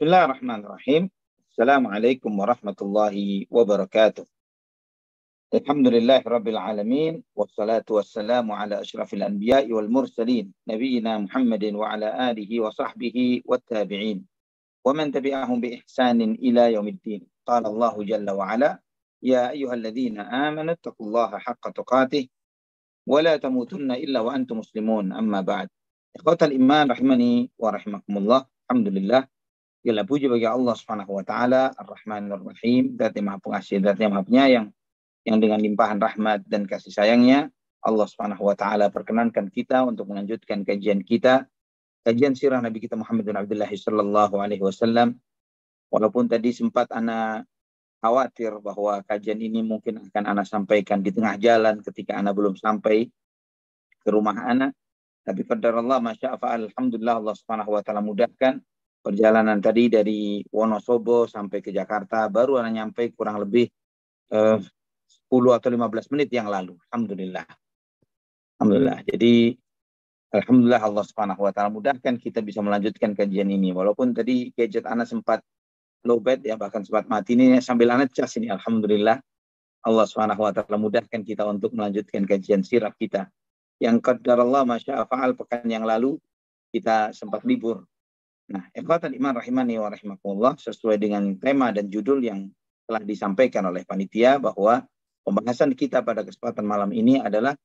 Bismillahirrahmanirrahim. Assalamualaikum warahmatullahi wabarakatuh. Alhamdulillahirabbil alamin wassalatu wassalamu ala asyrafil anbiya'i wal mursalin nabiyina Muhammadin wa ala alihi wa sahbihi wat tabi'in wa man tabi'ahum bi ihsanin ila yaumiddin. Qala Allah jalla wa ala ya ayyuhalladzina amanu taqullaha haqqa tuqatih wa la tamutunna illa wa antum muslimun. Amma ba'd. Ikhwatal iman rahimani wa rahimakumullah. Alhamdulillah, segala puji bagi Allah Subhanahu wa taala, Ar-Rahmanir Rahim, Zat yang Maha Pengasih, Zat yang Maha Penyayang, yang dengan limpahan rahmat dan kasih sayangnya Allah Subhanahu wa taala perkenankan kita untuk melanjutkan kajian kita, kajian sirah Nabi kita Muhammad bin Abdullah sallallahu alaihi wasallam. Walaupun tadi sempat ana khawatir bahwa kajian ini mungkin akan ana sampaikan di tengah jalan ketika ana belum sampai ke rumah ana, tapi qadarullah masya Allah, alhamdulillah Allah Subhanahu wa taala mudahkan. Perjalanan tadi dari Wonosobo sampai ke Jakarta baru anak nyampe kurang lebih 10 atau 15 menit yang lalu. Alhamdulillah. Alhamdulillah. Jadi alhamdulillah Allah Subhanahu wa taala mudahkan kita bisa melanjutkan kajian ini. Walaupun tadi gadget anak sempat lowbat ya, bahkan sempat mati ini sambil anak cas ini. Alhamdulillah Allah Subhanahu wa taala mudahkan kita untuk melanjutkan kajian sirah kita. Yang qadarullah masya Allah pekan yang lalu kita sempat libur. Nah, ikhwatan iman rahimani wa rahimakumullah, sesuai dengan tema dan judul yang telah disampaikan oleh panitia, bahwa pembahasan kita pada kesempatan malam ini adalah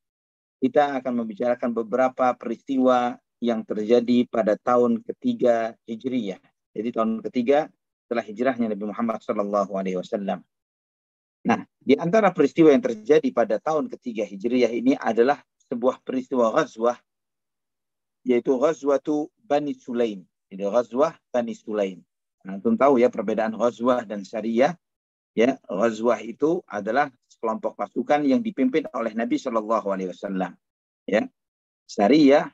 kita akan membicarakan beberapa peristiwa yang terjadi pada tahun ketiga Hijriyah. Jadi tahun ketiga setelah hijrahnya Nabi Muhammad SAW. Nah, di antara peristiwa yang terjadi pada tahun ketiga Hijriyah ini adalah sebuah peristiwa ghazwah, yaitu ghazwatu Bani Sulaim. Jadi ghazwah Bani Sulaim. Antum tahu ya perbedaan ghazwah dan syariah. Ya, ghazwah itu adalah sekelompok pasukan yang dipimpin oleh Nabi Shallallahu Alaihi Wasallam. Ya, syariah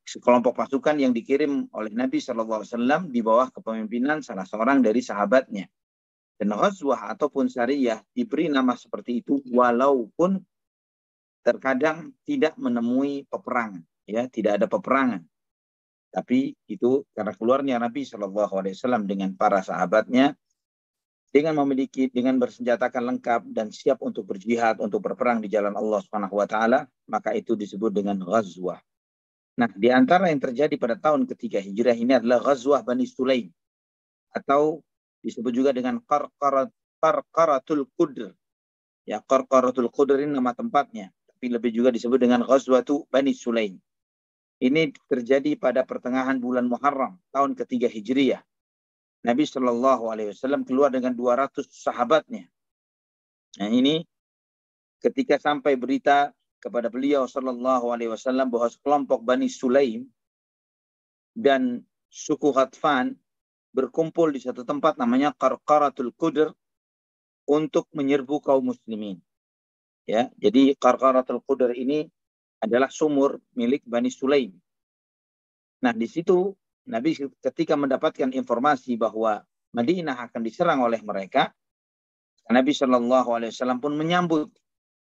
sekelompok pasukan yang dikirim oleh Nabi Shallallahu Alaihi Wasallam di bawah kepemimpinan salah seorang dari sahabatnya. Dan ghazwah ataupun syariah diberi nama seperti itu walaupun terkadang tidak menemui peperangan. Ya, tidak ada peperangan. Tapi itu karena keluarnya Nabi Shallallahu Alaihi Wasallam dengan para sahabatnya dengan bersenjatakan lengkap dan siap untuk berjihad, untuk berperang di jalan Allah Subhanahu Wa Taala, maka itu disebut dengan ghazwah. Nah, di antara yang terjadi pada tahun ketiga Hijrah ini adalah ghazwah Bani Sulaim, atau disebut juga dengan Qarqaratul Qudr. Ya, Qarqaratul Qudr ini nama tempatnya, tapi lebih juga disebut dengan ghazwatu Bani Sulaim. Ini terjadi pada pertengahan bulan Muharram tahun ketiga Hijriyah. Nabi Shallallahu Alaihi Wasallam keluar dengan 200 sahabatnya. Nah, ini ketika sampai berita kepada beliau Shallallahu Alaihi Wasallam bahwa sekelompok Bani Sulaim dan suku Ghatfan berkumpul di satu tempat namanya Qarqaratul Qudr untuk menyerbu kaum muslimin. Ya, jadi Qarqaratul Qudr ini adalah sumur milik Bani Sulaim. Nah, di situ Nabi ketika mendapatkan informasi bahwa Madinah akan diserang oleh mereka, Nabi Shallallahu Alaihi Wasallam pun menyambut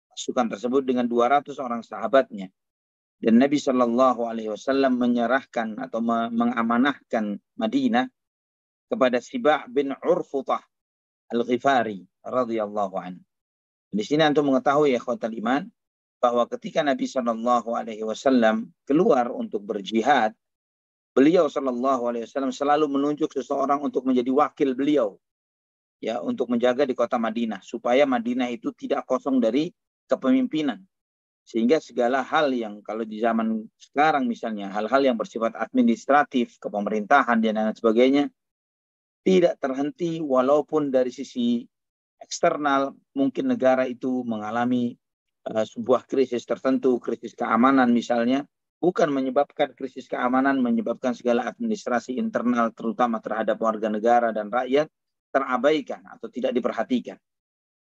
pasukan tersebut dengan 200 orang sahabatnya. Dan Nabi Shallallahu Alaihi Wasallam menyerahkan atau mengamanahkan Madinah kepada Siba' bin Urfutah Al-Ghifari radhiyallahu anhu. Di sini antum mengetahui ya ikhwatal iman, bahwa ketika Nabi Shallallahu Alaihi Wasallam keluar untuk berjihad, beliau Shallallahu Alaihi Wasallam selalu menunjuk seseorang untuk menjadi wakil beliau, ya, untuk menjaga di kota Madinah supaya Madinah itu tidak kosong dari kepemimpinan, sehingga segala hal yang kalau di zaman sekarang misalnya hal-hal yang bersifat administratif, kepemerintahan dan lain sebagainya tidak terhenti, walaupun dari sisi eksternal mungkin negara itu mengalami sebuah krisis tertentu, krisis keamanan misalnya, bukan menyebabkan krisis keamanan, menyebabkan segala administrasi internal terutama terhadap warga negara dan rakyat terabaikan atau tidak diperhatikan.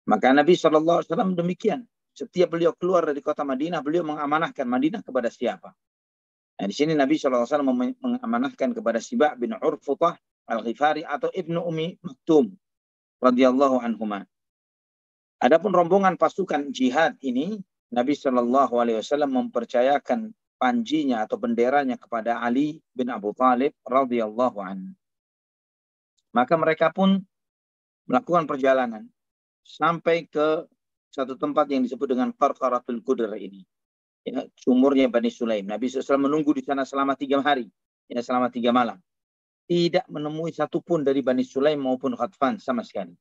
Maka Nabi SAW demikian. Setiap beliau keluar dari kota Madinah, beliau mengamanahkan Madinah kepada siapa. Nah, di sini Nabi SAW mengamanahkan kepada Siba' bin Urfutah Al-Ghifari atau Ibnu Ummi Maktum radhiyallahu anhuma. Adapun rombongan pasukan jihad ini, Nabi Shallallahu Alaihi Wasallam mempercayakan panjinya atau benderanya kepada Ali bin Abu Thalib radhiyallahu anhu. Maka mereka pun melakukan perjalanan sampai ke satu tempat yang disebut dengan Qarqaratul Qudr ini. Ya, sumurnya Bani Sulaim. Nabi SAW menunggu di sana selama 3 hari. Ya, selama 3 malam. Tidak menemui satupun dari Bani Sulaim maupun Ghatfan sama sekali.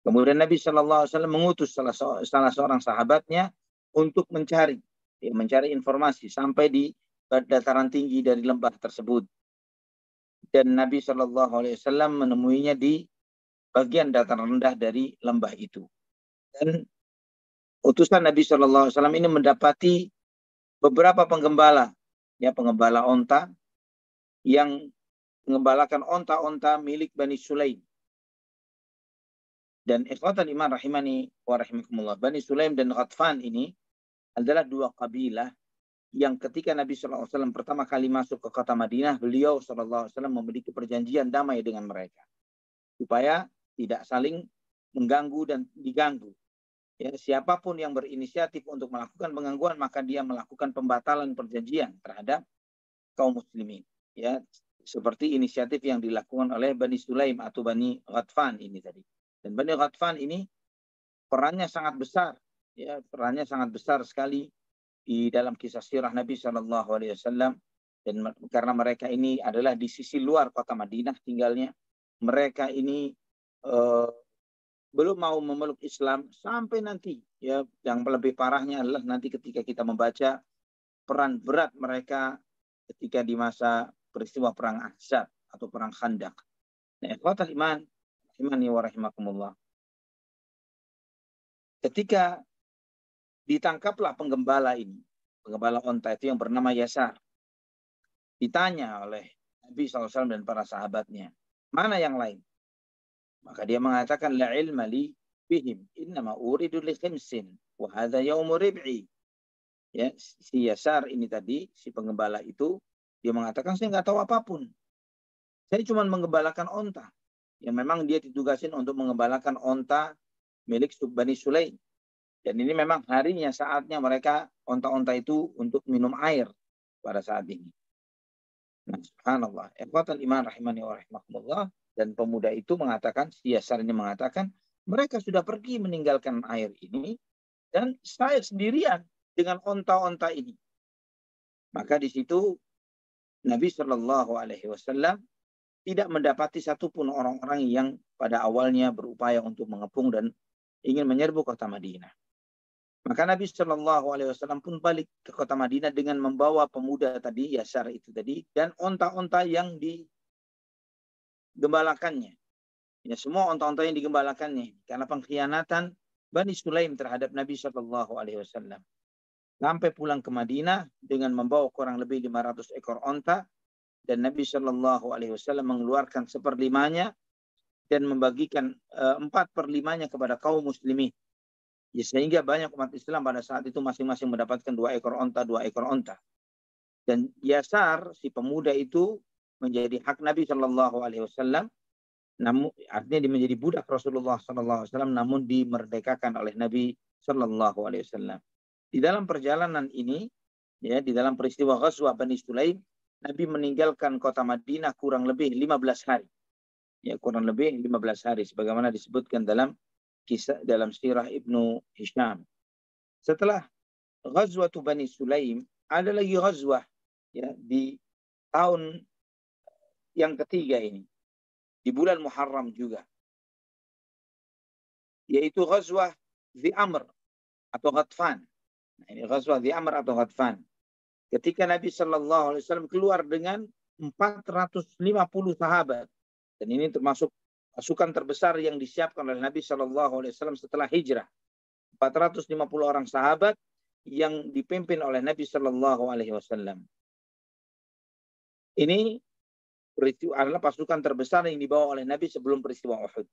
Kemudian Nabi SAW mengutus salah seorang sahabatnya untuk mencari informasi sampai di dataran tinggi dari lembah tersebut. Dan Nabi SAW menemuinya di bagian dataran rendah dari lembah itu. Dan utusan Nabi SAW ini mendapati beberapa penggembala, ya penggembala onta yang mengembalakan onta-onta milik Bani Sulaim. Dan ikhwatal iman rahimani wa rahimakumullah, Bani Sulaim dan Ghatfan ini adalah 2 kabilah yang ketika Nabi SAW pertama kali masuk ke kota Madinah, beliau SAW memiliki perjanjian damai dengan mereka supaya tidak saling mengganggu dan diganggu. Ya, siapapun yang berinisiatif untuk melakukan penggangguan, maka dia melakukan pembatalan perjanjian terhadap kaum muslimin. Ya, seperti inisiatif yang dilakukan oleh Bani Sulaim atau Bani Ghatfan ini tadi. Dan Bani Ghatfan ini perannya sangat besar, ya, perannya sangat besar sekali di dalam kisah sirah Nabi SAW. Dan karena mereka ini adalah di sisi luar kota Madinah tinggalnya, mereka ini belum mau memeluk Islam sampai nanti, ya, yang lebih parahnya adalah nanti ketika kita membaca peran berat mereka ketika di masa peristiwa perang Ahzab atau perang Khandaq. Nah, ikhwatal iman rahimani wa rahimakumullah. Ketika ditangkaplah penggembala ini, penggembala onta itu yang bernama Yasar, ditanya oleh Nabi SAW dan para sahabatnya, mana yang lain? Maka dia mengatakan, la ilma li bihim, innama uridu li khimsin, wa hadha yaumu rib'i. Ya, si Yasar ini tadi, si penggembala itu, dia mengatakan, saya nggak tahu apapun. Saya cuma menggembalakan onta. Yang memang dia ditugasin untuk menggembalakan onta milik Bani Sulaim. Dan ini memang harinya, saatnya mereka, onta-onta itu untuk minum air pada saat ini. Nah, subhanallah. Ikhwatal iman rahimani wa rahimakumullah. Dan pemuda itu mengatakan, si Yasar ini mengatakan, mereka sudah pergi meninggalkan air ini, dan saya sendirian dengan onta-onta ini. Maka di situ Nabi SAW tidak mendapati satupun orang-orang yang pada awalnya berupaya untuk mengepung dan ingin menyerbu kota Madinah. Maka Nabi SAW pun balik ke kota Madinah dengan membawa pemuda tadi, Yasar itu tadi, dan onta-onta yang digembalakannya. Ya, semua onta-onta yang digembalakannya karena pengkhianatan Bani Sulaim terhadap Nabi SAW. Sampai pulang ke Madinah dengan membawa kurang lebih 500 ekor onta, dan Nabi SAW mengeluarkan 1/5-nya dan membagikan 4/5-nya kepada kaum muslimin. Ya, sehingga banyak umat Islam pada saat itu masing-masing mendapatkan 2 ekor onta, 2 ekor onta. Dan Yasar, si pemuda itu, menjadi hak Nabi SAW, namun artinya dia menjadi budak Rasulullah SAW, namun dimerdekakan oleh Nabi SAW. Di dalam perjalanan ini, ya, di dalam peristiwa Ghazwah Bani Sulaim, Nabi meninggalkan kota Madinah kurang lebih 15 hari. Ya, kurang lebih 15 hari, sebagaimana disebutkan dalam kisah dalam sirah Ibnu Hisham. Setelah Ghazwah Bani Sulaim, ada lagi ghazwah, ya, di tahun yang ketiga ini, di bulan Muharram juga, yaitu Ghazwah Dhi Amr atau Ghatfan. Nah, ini Ghazwah Dhi Amr atau Ghatfan. Ketika Nabi SAW keluar dengan 450 sahabat. Dan ini termasuk pasukan terbesar yang disiapkan oleh Nabi SAW setelah hijrah. 450 orang sahabat yang dipimpin oleh Nabi SAW. Ini peristiwa adalah pasukan terbesar yang dibawa oleh Nabi sebelum peristiwa Uhud.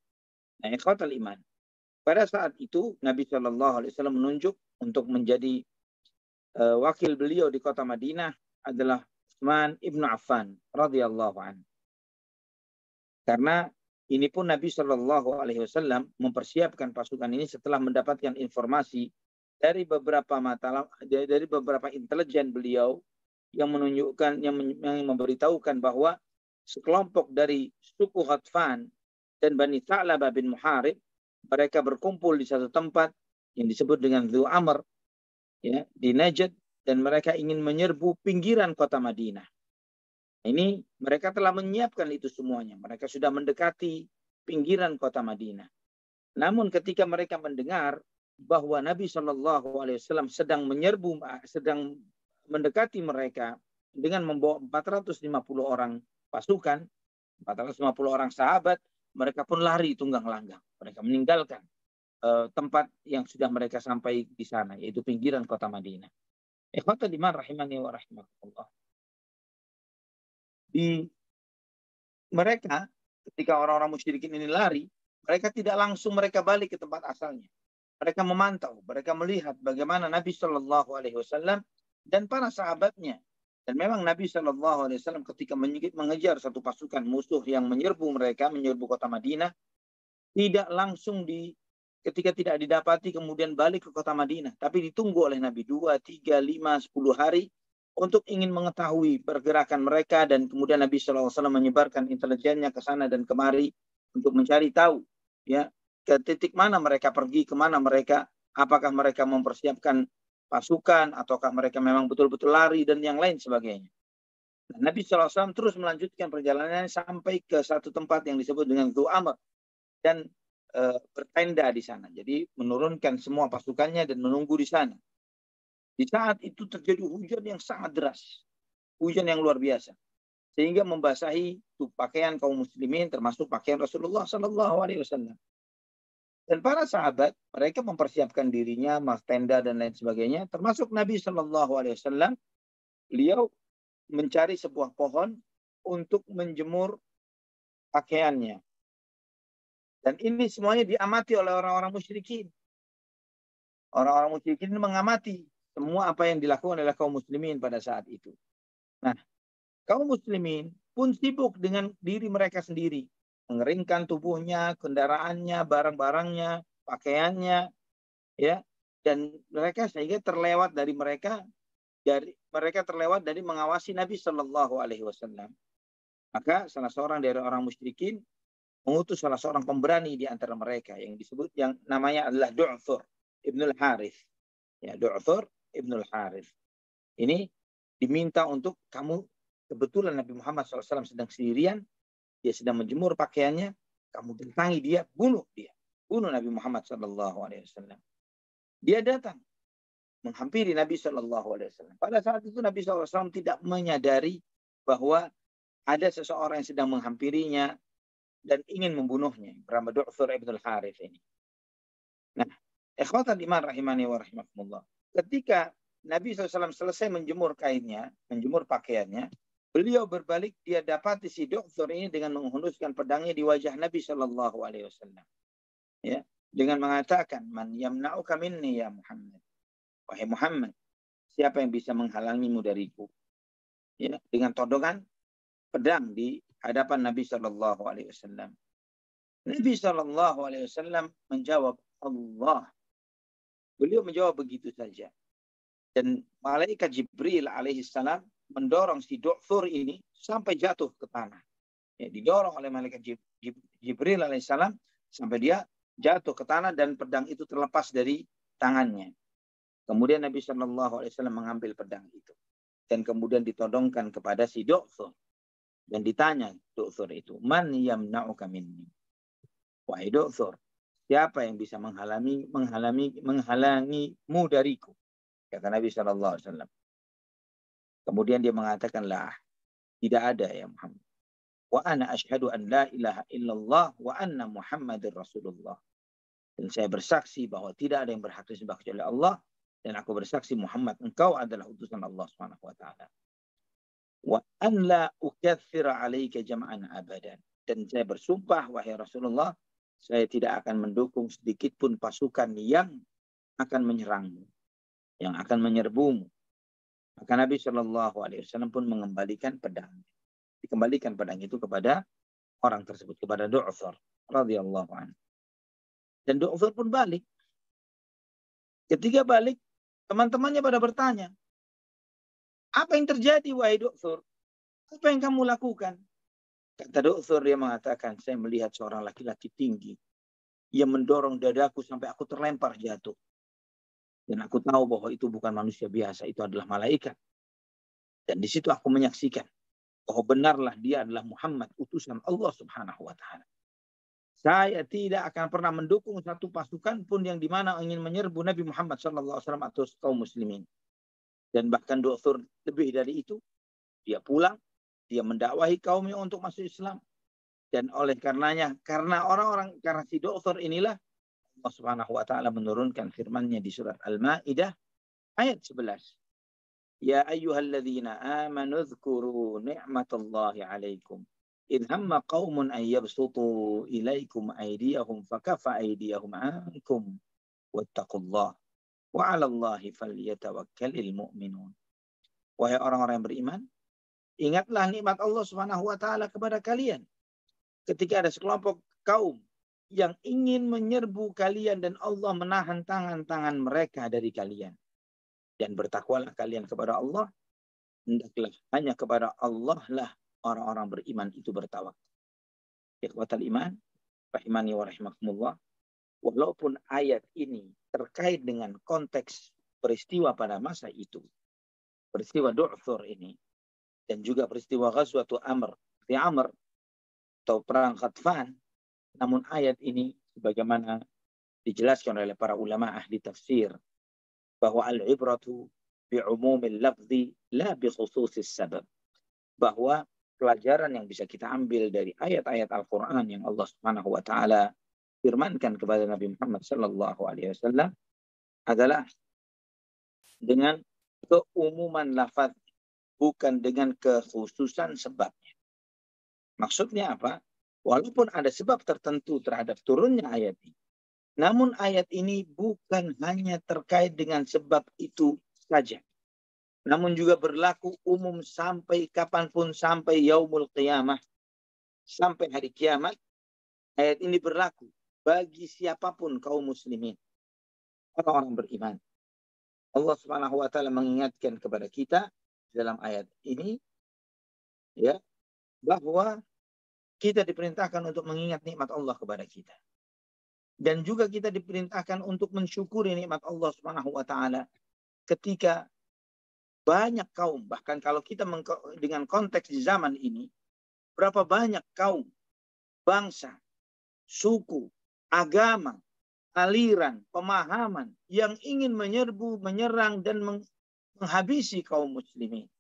Nah, ikhwatal iman. Pada saat itu Nabi SAW menunjuk untuk menjadi wakil beliau di kota Madinah adalah Utsman ibnu Affan radhiyallahu anhu. Karena ini pun Nabi SAW mempersiapkan pasukan ini setelah mendapatkan informasi dari beberapa intelijen beliau yang menunjukkan, yang memberitahukan bahwa sekelompok dari suku Ghatfan dan Bani Tha'labah bin Muharib, mereka berkumpul di satu tempat yang disebut dengan Dhu Amr, ya, di Najd, dan mereka ingin menyerbu pinggiran kota Madinah. Ini mereka telah menyiapkan itu semuanya. Mereka sudah mendekati pinggiran kota Madinah. Namun ketika mereka mendengar bahwa Nabi Shallallahu Alaihi Wasallam sedang menyerbu, sedang mendekati mereka dengan membawa 450 orang pasukan, 450 orang sahabat, mereka pun lari tunggang langgang. Mereka meninggalkan tempat yang sudah mereka sampai di sana, yaitu pinggiran kota Madinah. Ikhwatal iman rahimani wa rahimakumullah. Di mereka, ketika orang-orang musyrikin ini lari, mereka tidak langsung mereka balik ke tempat asalnya. Mereka memantau, mereka melihat bagaimana Nabi Shallallahu Alaihi Wasallam dan para sahabatnya. Dan memang Nabi Shallallahu Alaihi Wasallam ketika mengejar satu pasukan musuh yang menyerbu mereka, menyerbu kota Madinah, tidak langsung ketika tidak didapati kemudian balik ke kota Madinah, tapi ditunggu oleh Nabi 2, 3, 5, 10 hari untuk ingin mengetahui pergerakan mereka, dan kemudian Nabi SAW menyebarkan intelijennya ke sana dan kemari untuk mencari tahu, ya, ke titik mana mereka pergi, kemana mereka, apakah mereka mempersiapkan pasukan ataukah mereka memang betul-betul lari dan yang lain sebagainya. Nah, Nabi SAW terus melanjutkan perjalanannya sampai ke satu tempat yang disebut dengan Dhu Amr dan bertenda di sana. Jadi menurunkan semua pasukannya dan menunggu di sana. Di saat itu terjadi hujan yang sangat deras. Hujan yang luar biasa. Sehingga membasahi pakaian kaum muslimin, termasuk pakaian Rasulullah SAW. Dan para sahabat, mereka mempersiapkan dirinya, mas tenda dan lain sebagainya. Termasuk Nabi SAW, beliau mencari sebuah pohon untuk menjemur pakaiannya. Dan ini semuanya diamati oleh orang-orang musyrikin. Orang-orang musyrikin mengamati semua apa yang dilakukan oleh kaum muslimin pada saat itu. Nah, kaum muslimin pun sibuk dengan diri mereka sendiri. Mengeringkan tubuhnya, kendaraannya, barang-barangnya, pakaiannya, ya. Dan mereka sehingga terlewat dari mengawasi Nabi Shallallahu Alaihi Wasallam. Maka salah seorang dari orang musyrikin mengutus salah seorang pemberani di antara mereka yang disebut, yang namanya adalah Du'thur ibnul Harith. Ya, Du'thur ibnul Harith. Ini diminta untuk, kamu kebetulan Nabi Muhammad SAW sedang sendirian, dia sedang menjemur pakaiannya, kamu datangi dia, bunuh dia. Bunuh Nabi Muhammad SAW. Dia datang menghampiri Nabi SAW. Pada saat itu Nabi SAW tidak menyadari bahwa ada seseorang yang sedang menghampirinya dan ingin membunuhnya, bernama Du'thur ibnul Harith ini. Nah, ikhwatan iman rahimani wa rahimakumullah. Ketika Nabi SAW selesai menjemur kainnya, menjemur pakaiannya, beliau berbalik, dia dapati si Du'thur ini dengan menghunuskan pedangnya di wajah Nabi SAW. Ya, dengan mengatakan, "Man yamna'uka minni ya Muhammad." Wahai Muhammad, siapa yang bisa menghalangimu dariku? Ya, dengan todongan pedang di hadapan Nabi SAW. Nabi SAW menjawab, Allah. Beliau menjawab begitu saja. Dan malaikat Jibril alaihissalam mendorong si Du'thur ini sampai jatuh ke tanah. Ya, didorong oleh malaikat Jibril alaihissalam sampai dia jatuh ke tanah dan pedang itu terlepas dari tangannya. Kemudian Nabi SAW mengambil pedang itu dan kemudian ditodongkan kepada si Du'thur dan ditanya Du'thur itu, "Man yamna'uka minni?" Wahai Du'thur, siapa yang bisa menghalangimu dariku? Kata Nabi SAW. Kemudian dia mengatakan, lah, tidak ada ya Muhammad. Wa ana asyhadu an la ilaha illallah wa anna Muhammadur Rasulullah. Dan saya bersaksi bahwa tidak ada yang berhak disembah kecuali Allah, dan aku bersaksi Muhammad, engkau adalah utusan Allah Subhanahu wa taala. Wa an la ukaththira 'alaika jam'an abadan. Dan saya bersumpah wahai Rasulullah, saya tidak akan mendukung sedikit pun pasukan yang akan menyerangmu, yang akan menyerbumu. Maka Nabi SAW pun mengembalikan pedang. Dikembalikan pedang itu kepada orang tersebut, kepada Du'thur radhiyallahu anhu. Dan Du'thur pun balik. Ketika balik, teman-temannya pada bertanya, apa yang terjadi wahai Du'thur? Apa yang kamu lakukan? Kata Du'thur, dia mengatakan, saya melihat seorang laki-laki tinggi yang mendorong dadaku sampai aku terlempar jatuh. Dan aku tahu bahwa itu bukan manusia biasa, itu adalah malaikat. Dan di situ aku menyaksikan bahwa benarlah dia adalah Muhammad, utusan Allah Subhanahu wa Ta'ala. Saya tidak akan pernah mendukung satu pasukan pun yang dimana ingin menyerbu Nabi Muhammad SAW atau kaum muslimin. Dan bahkan Du'thur lebih dari itu, dia pulang, dia mendakwahi kaumnya untuk masuk Islam. Dan oleh karenanya, karena si Du'thur inilah Allah Subhanahu wa Ta'ala menurunkan firman-Nya di surat Al-Maidah ayat 11. Ya ayyuhalladzina amanu dzkuru ni'matallahi 'alaikum idh hamma qaumun an yabsutu ilaikum aydiyahum fakaffa aydiyahum 'ankum wattaqullaha wa 'alallahi falyatawakkalul mu'minun. Wahai orang-orang yang beriman, ingatlah nikmat Allah Subhanahu wa Ta'ala kepada kalian ketika ada sekelompok kaum yang ingin menyerbu kalian dan Allah menahan tangan-tangan mereka dari kalian. Dan bertakwalah kalian kepada Allah, hendaklah hanya kepada Allah lah orang-orang beriman itu bertawakal. Ikhwatal iman, rahimani wa rahimakumullah. Walaupun ayat ini terkait dengan konteks peristiwa pada masa itu, peristiwa Du'thur ini, dan juga peristiwa Ghazwatu Amr atau perang Ghatfan, namun ayat ini sebagaimana dijelaskan oleh para ulama ahli tafsir bahwa al-ibratu bi'umumil lafzi la bi khususis sabab. Bahwa pelajaran yang bisa kita ambil dari ayat-ayat Al-Qur'an yang Allah Subhanahu wa Ta'ala firmankan kepada Nabi Muhammad sallallahu alaihi wasallam adalah dengan keumuman lafaz, bukan dengan kekhususan sebabnya. Maksudnya apa? Walaupun ada sebab tertentu terhadap turunnya ayat ini, namun ayat ini bukan hanya terkait dengan sebab itu saja, namun juga berlaku umum sampai kapanpun, sampai yaumul qiyamah, sampai hari kiamat. Ayat ini berlaku bagi siapapun kaum muslimin, orang-orang beriman. Allah Subhanahu wa Ta'ala mengingatkan kepada kita dalam ayat ini, ya, bahwa kita diperintahkan untuk mengingat nikmat Allah kepada kita. Dan juga kita diperintahkan untuk mensyukuri nikmat Allah Subhanahu wa Ta'ala ketika banyak kaum, bahkan kalau kita dengan konteks di zaman ini, berapa banyak kaum, bangsa, suku, agama, aliran, pemahaman yang ingin menyerbu, menyerang dan menghabisi kaum muslimin.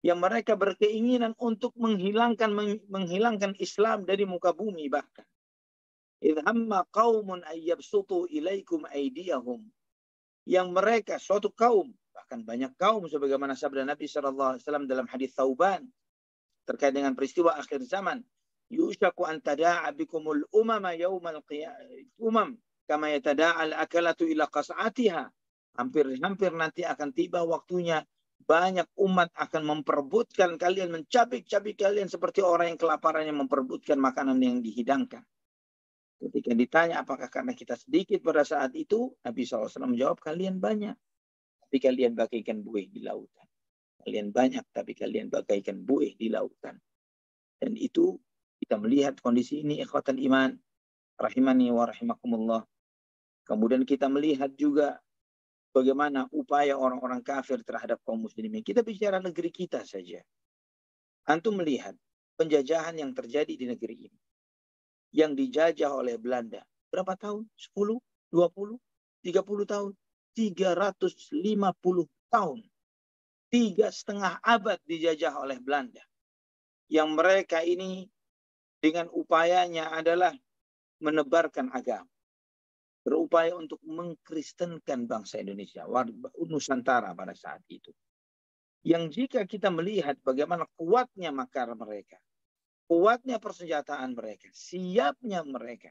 Yang mereka berkeinginan untuk menghilangkan Islam dari muka bumi bahkan. Idh hamma qaumun ayyabsutu ilaikum aydiyahum. Yang mereka, suatu kaum, bahkan banyak kaum, sebagaimana sabda Nabi SAW dalam hadis Thauban terkait dengan peristiwa akhir zaman. Yushaku an tada'a bikumul umama yaumal qiyamah kama yatada'al akalatu ila qas'atiha. Hampir nanti akan tiba waktunya banyak umat akan memperebutkan kalian, mencabik-cabik kalian seperti orang yang kelaparannya memperebutkan makanan yang dihidangkan. Ketika ditanya apakah karena kita sedikit pada saat itu, Nabi SAW menjawab, kalian banyak, tapi kalian bagaikan buih di lautan. Kalian banyak, tapi kalian bagaikan buih di lautan. Dan itu kita melihat kondisi ini, ikhwatal iman, rahimani wa rahimakumullah. Kemudian kita melihat juga bagaimana upaya orang-orang kafir terhadap kaum muslimin. Kita bicara negeri kita saja. Antum melihat penjajahan yang terjadi di negeri ini, yang dijajah oleh Belanda. Berapa tahun? 10, 20, 30 tahun? 350 tahun. 3,5 abad dijajah oleh Belanda. Yang mereka ini dengan upayanya adalah menebarkan agama. Berupaya untuk mengkristenkan bangsa Indonesia, Nusantara pada saat itu. Yang jika kita melihat bagaimana kuatnya makar mereka, kuatnya persenjataan mereka, siapnya mereka,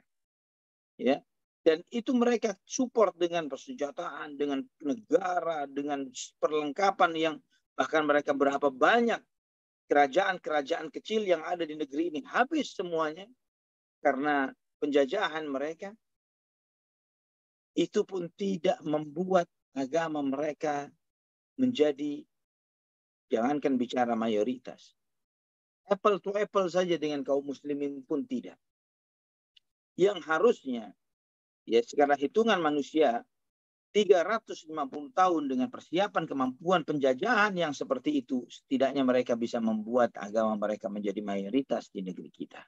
ya, dan itu mereka support dengan persenjataan, dengan negara, dengan perlengkapan yang bahkan mereka berapa banyak kerajaan-kerajaan kecil yang ada di negeri ini habis semuanya karena penjajahan mereka. Itu pun tidak membuat agama mereka menjadi, jangankan bicara mayoritas, apple to apple saja dengan kaum muslimin pun tidak. Yang harusnya, ya secara hitungan manusia, 350 tahun dengan persiapan kemampuan penjajahan yang seperti itu, setidaknya mereka bisa membuat agama mereka menjadi mayoritas di negeri kita.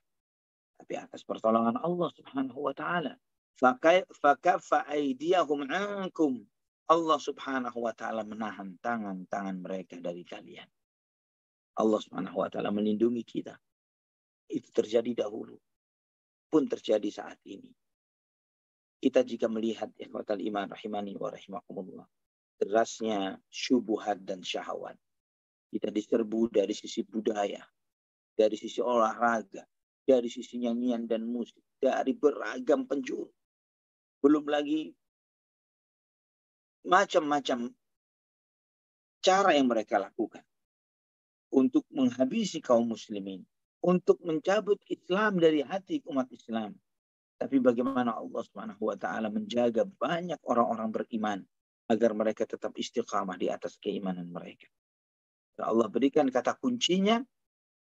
Tapi atas pertolongan Allah Subhanahu wa taala. Fakaffa aydiyahum ankum. Allah Subhanahu wa taala menahan tangan-tangan mereka dari kalian. Allah Subhanahu wa taala melindungi kita. Itu terjadi dahulu, pun terjadi saat ini. Kita jika melihat ikhwatal iman rahimani wa rahimakumullah, derasnya syubhat dan syahwat. Kita diserbu dari sisi budaya, dari sisi olahraga, dari sisi nyanyian dan musik, dari beragam penjuru. Belum lagi macam-macam cara yang mereka lakukan untuk menghabisi kaum muslimin, untuk mencabut Islam dari hati umat Islam. Tapi bagaimana Allah Subhanahu wa taala menjaga banyak orang-orang beriman agar mereka tetap istiqamah di atas keimanan mereka. Dan Allah berikan kata kuncinya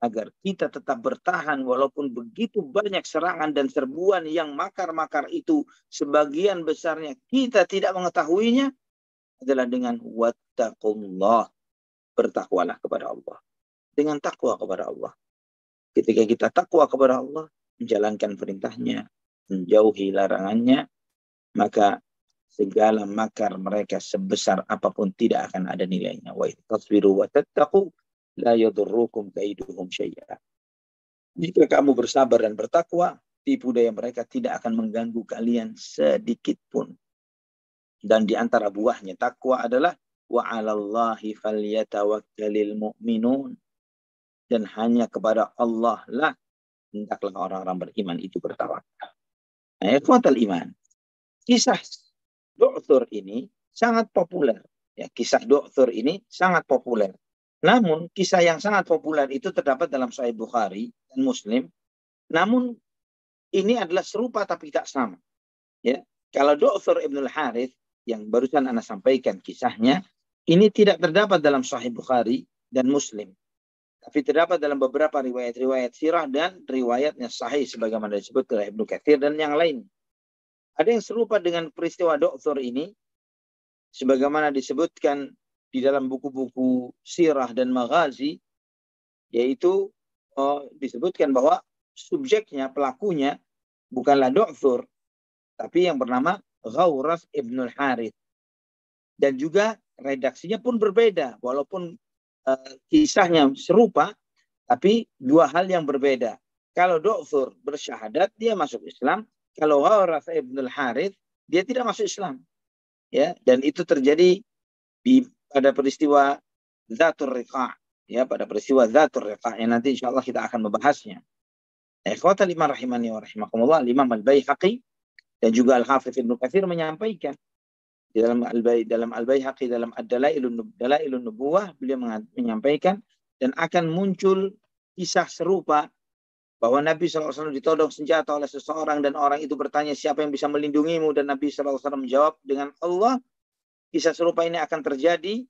agar kita tetap bertahan walaupun begitu banyak serangan dan serbuan yang makar-makar itu sebagian besarnya kita tidak mengetahuinya, adalah dengan wattaqullah, bertakwalah kepada Allah. Dengan takwa kepada Allah. Ketika kita takwa kepada Allah, menjalankan perintahnya, menjauhi larangannya, maka segala makar mereka sebesar apapun tidak akan ada nilainya. Wa tasbiru wa tattaqu la yadurrukum kaiduhum syai'a. Jika kamu bersabar dan bertakwa, tipu daya mereka tidak akan mengganggu kalian sedikit pun. Dan di antara buahnya takwa adalah wa 'alallahi falyatawakkalul mu'minun. Dan hanya kepada Allah lah hendaklah orang-orang beriman itu bertawakal. Nah, ikhwatal iman, kisah Du'thur ini sangat populer. Ya, kisah Du'thur ini sangat populer. Namun, kisah yang sangat populer itu terdapat dalam Sahih Bukhari dan Muslim. Namun, ini adalah serupa tapi tak sama. Ya, kalau Du'thur Ibnul Harith yang barusan Anda sampaikan kisahnya, ini tidak terdapat dalam Sahih Bukhari dan Muslim. Tapi terdapat dalam beberapa riwayat-riwayat sirah dan riwayatnya sahih sebagaimana disebut oleh Ibnu Katsir dan yang lain. Ada yang serupa dengan peristiwa Du'thur ini sebagaimana disebutkan di dalam buku-buku sirah dan maghazi, yaitu disebutkan bahwa subjeknya, pelakunya bukanlah Du'thur, tapi yang bernama Ghawras Ibnul Harith. Dan juga redaksinya pun berbeda, walaupun kisahnya serupa, tapi dua hal yang berbeda. Kalau Du'thur bersyahadat, dia masuk Islam. Kalau Ghawras Ibnul Harith, dia tidak masuk Islam. Ya, dan itu terjadi pada peristiwa Dzatur Riqa'. Ya, pada peristiwa Dzatur Riqa' yang nanti insya Allah kita akan membahasnya. Ikhwatal iman rahimani wa rahimakumullah, Imam Al-Baihaqi dan juga Al-Hafidz Ibnu Katsir menyampaikan di dalam Al-Baihaqi dalam Dalailun Nubuwah, beliau menyampaikan dan akan muncul kisah serupa bahwa Nabi SAW ditodong senjata oleh seseorang dan orang itu bertanya siapa yang bisa melindungimu, dan Nabi SAW menjawab dengan Allah. Kisah serupa ini akan terjadi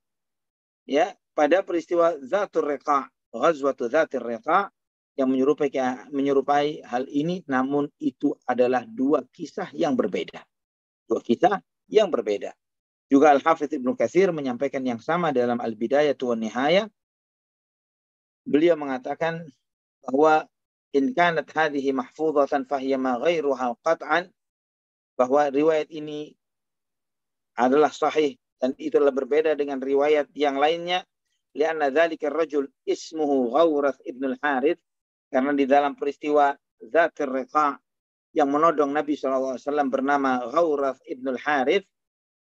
ya pada peristiwa Dzatur Riqa', Ghazwatu Dzatur Riqa', yang menyerupai hal ini, namun itu adalah dua kisah yang berbeda. Dua kisah yang berbeda. Juga Al-Hafidz Ibnu Katsir menyampaikan yang sama dalam Al-Bidayah wan Nihayah. Beliau mengatakan bahwa in kanat hadhihi mahfuzatan fahiya ma ghairuha qat'an, bahwa riwayat ini adalah sahih dan itu adalah berbeda dengan riwayat yang lainnya. Lianna dzalika ar-rajul ismuhu Ghawras Ibnul Harith, karena di dalam peristiwa Dzatur Riqa' yang menodong Nabi SAW bernama Ghawras Ibnul Harith,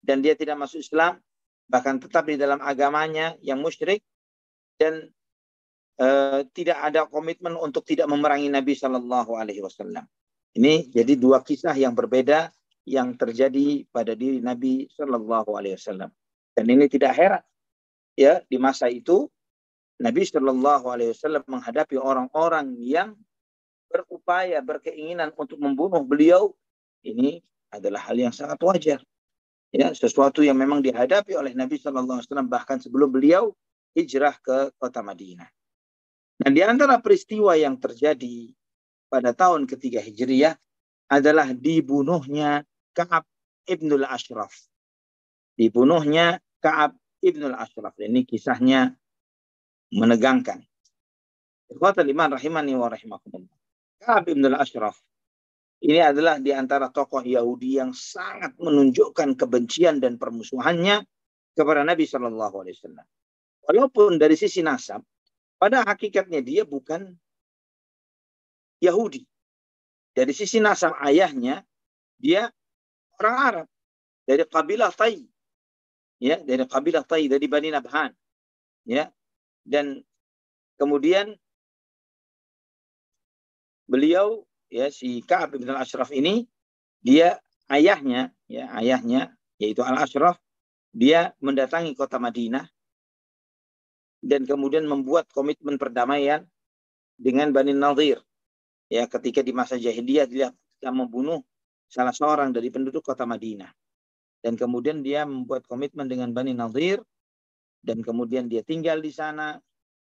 dan dia tidak masuk Islam, bahkan tetap di dalam agamanya yang musyrik, dan tidak ada komitmen untuk tidak memerangi Nabi SAW. Ini jadi dua kisah yang berbeda yang terjadi pada diri Nabi SAW. Dan ini tidak heran, ya, di masa itu Nabi SAW menghadapi orang-orang yang berupaya, berkeinginan untuk membunuh beliau. Ini adalah hal yang sangat wajar. Ya, sesuatu yang memang dihadapi oleh Nabi SAW bahkan sebelum beliau hijrah ke kota Madinah. Nah, di antara peristiwa yang terjadi pada tahun ketiga Hijriyah adalah dibunuhnya Ka'ab ibnul Ashraf. Dibunuhnya Ka'ab ibnul Ashraf. Ini kisahnya menegangkan. Ikhwatal iman rahimani wa rahimakumullah. Ka'ab ibnul Ashraf ini adalah di antara tokoh Yahudi yang sangat menunjukkan kebencian dan permusuhannya kepada Nabi Shallallahu Alaihi Wasallam. Walaupun dari sisi nasab, pada hakikatnya dia bukan Yahudi. Dari sisi nasab ayahnya, dia orang Arab dari kabilah Tai, ya, dari kabilah Tai, dari Bani Nabhan, ya, dan kemudian beliau, ya, si Ka'ab bin Al-Ashraf ini, dia ayahnya, ya, ayahnya yaitu Al-Ashraf, dia mendatangi kota Madinah dan kemudian membuat komitmen perdamaian dengan Bani Nadir. Ya, ketika di masa jahiliyah dia membunuh salah seorang dari penduduk kota Madinah. Dan kemudian dia membuat komitmen dengan Bani Nadir dan kemudian dia tinggal di sana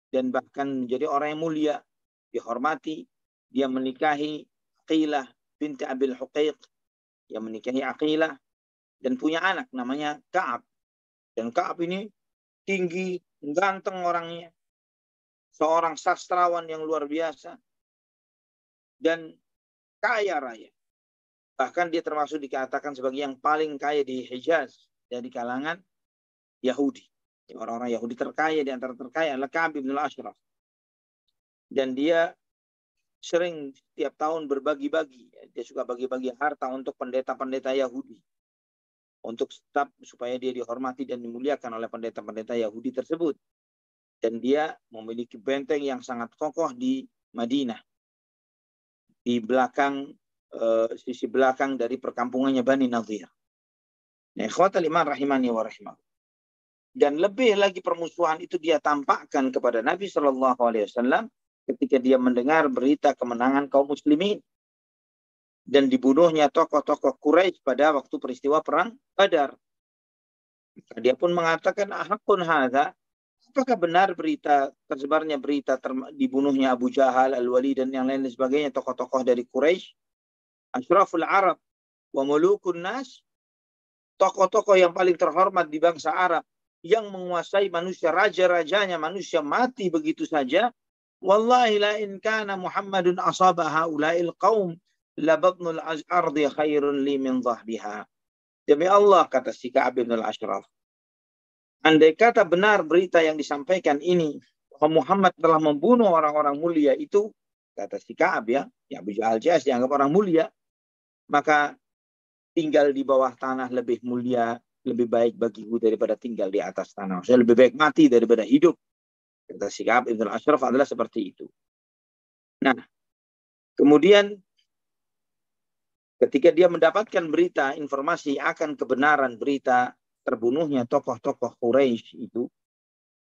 dan bahkan menjadi orang yang mulia, dihormati. Dia menikahi Aqilah binti Abil Huqaiq. Dia menikahi Aqilah dan punya anak namanya Ka'ab. Dan Ka'ab ini tinggi, ganteng orangnya. Seorang sastrawan yang luar biasa. Dan kaya raya. Bahkan dia termasuk dikatakan sebagai yang paling kaya di Hijaz dari kalangan Yahudi. Orang-orang Yahudi terkaya, di antara terkaya adalah Ka'ab bin Al-Ashraf. Dan dia sering setiap tahun berbagi-bagi. Dia suka bagi-bagi harta untuk pendeta-pendeta Yahudi. Untuk tetap supaya dia dihormati dan dimuliakan oleh pendeta-pendeta Yahudi tersebut. Dan dia memiliki benteng yang sangat kokoh di Madinah. Di belakang, sisi belakang dari perkampungannya Bani Nadir. Nah, ikhwatal iman rahimani wa rahimah. Dan lebih lagi permusuhan itu dia tampakkan kepada Nabi Shallallahu Alaihi Wasallam ketika dia mendengar berita kemenangan kaum muslimin dan dibunuhnya tokoh-tokoh Quraisy pada waktu peristiwa perang Badar. Dia pun mengatakan, ahakun hadza, apakah benar berita tersebarnya berita dibunuhnya Abu Jahal, Al-Walid dan yang lain sebagainya, tokoh-tokoh dari Quraisy, Ashraful Arab wa mulukun nas, tokoh-tokoh yang paling terhormat di bangsa Arab, yang menguasai manusia, raja-rajanya manusia mati begitu saja. Wallahi la in kana Muhammadun asaba haula'il qaum la batnul ardi khairun li min dhahbiha. Demi Allah, kata si Ka'ab bin Al-Ashraf, andai kata benar berita yang disampaikan ini bahwa Muhammad telah membunuh orang-orang mulia itu, kata si Ka'ab, ya Abu Jahal dianggap orang mulia, maka tinggal di bawah tanah lebih mulia, lebih baik bagiku daripada tinggal di atas tanah. Saya lebih baik mati daripada hidup. Kata si Ka'ab bin Al-Ashraf adalah seperti itu. Nah, kemudian ketika dia mendapatkan berita, informasi akan kebenaran berita terbunuhnya tokoh-tokoh Quraisy itu,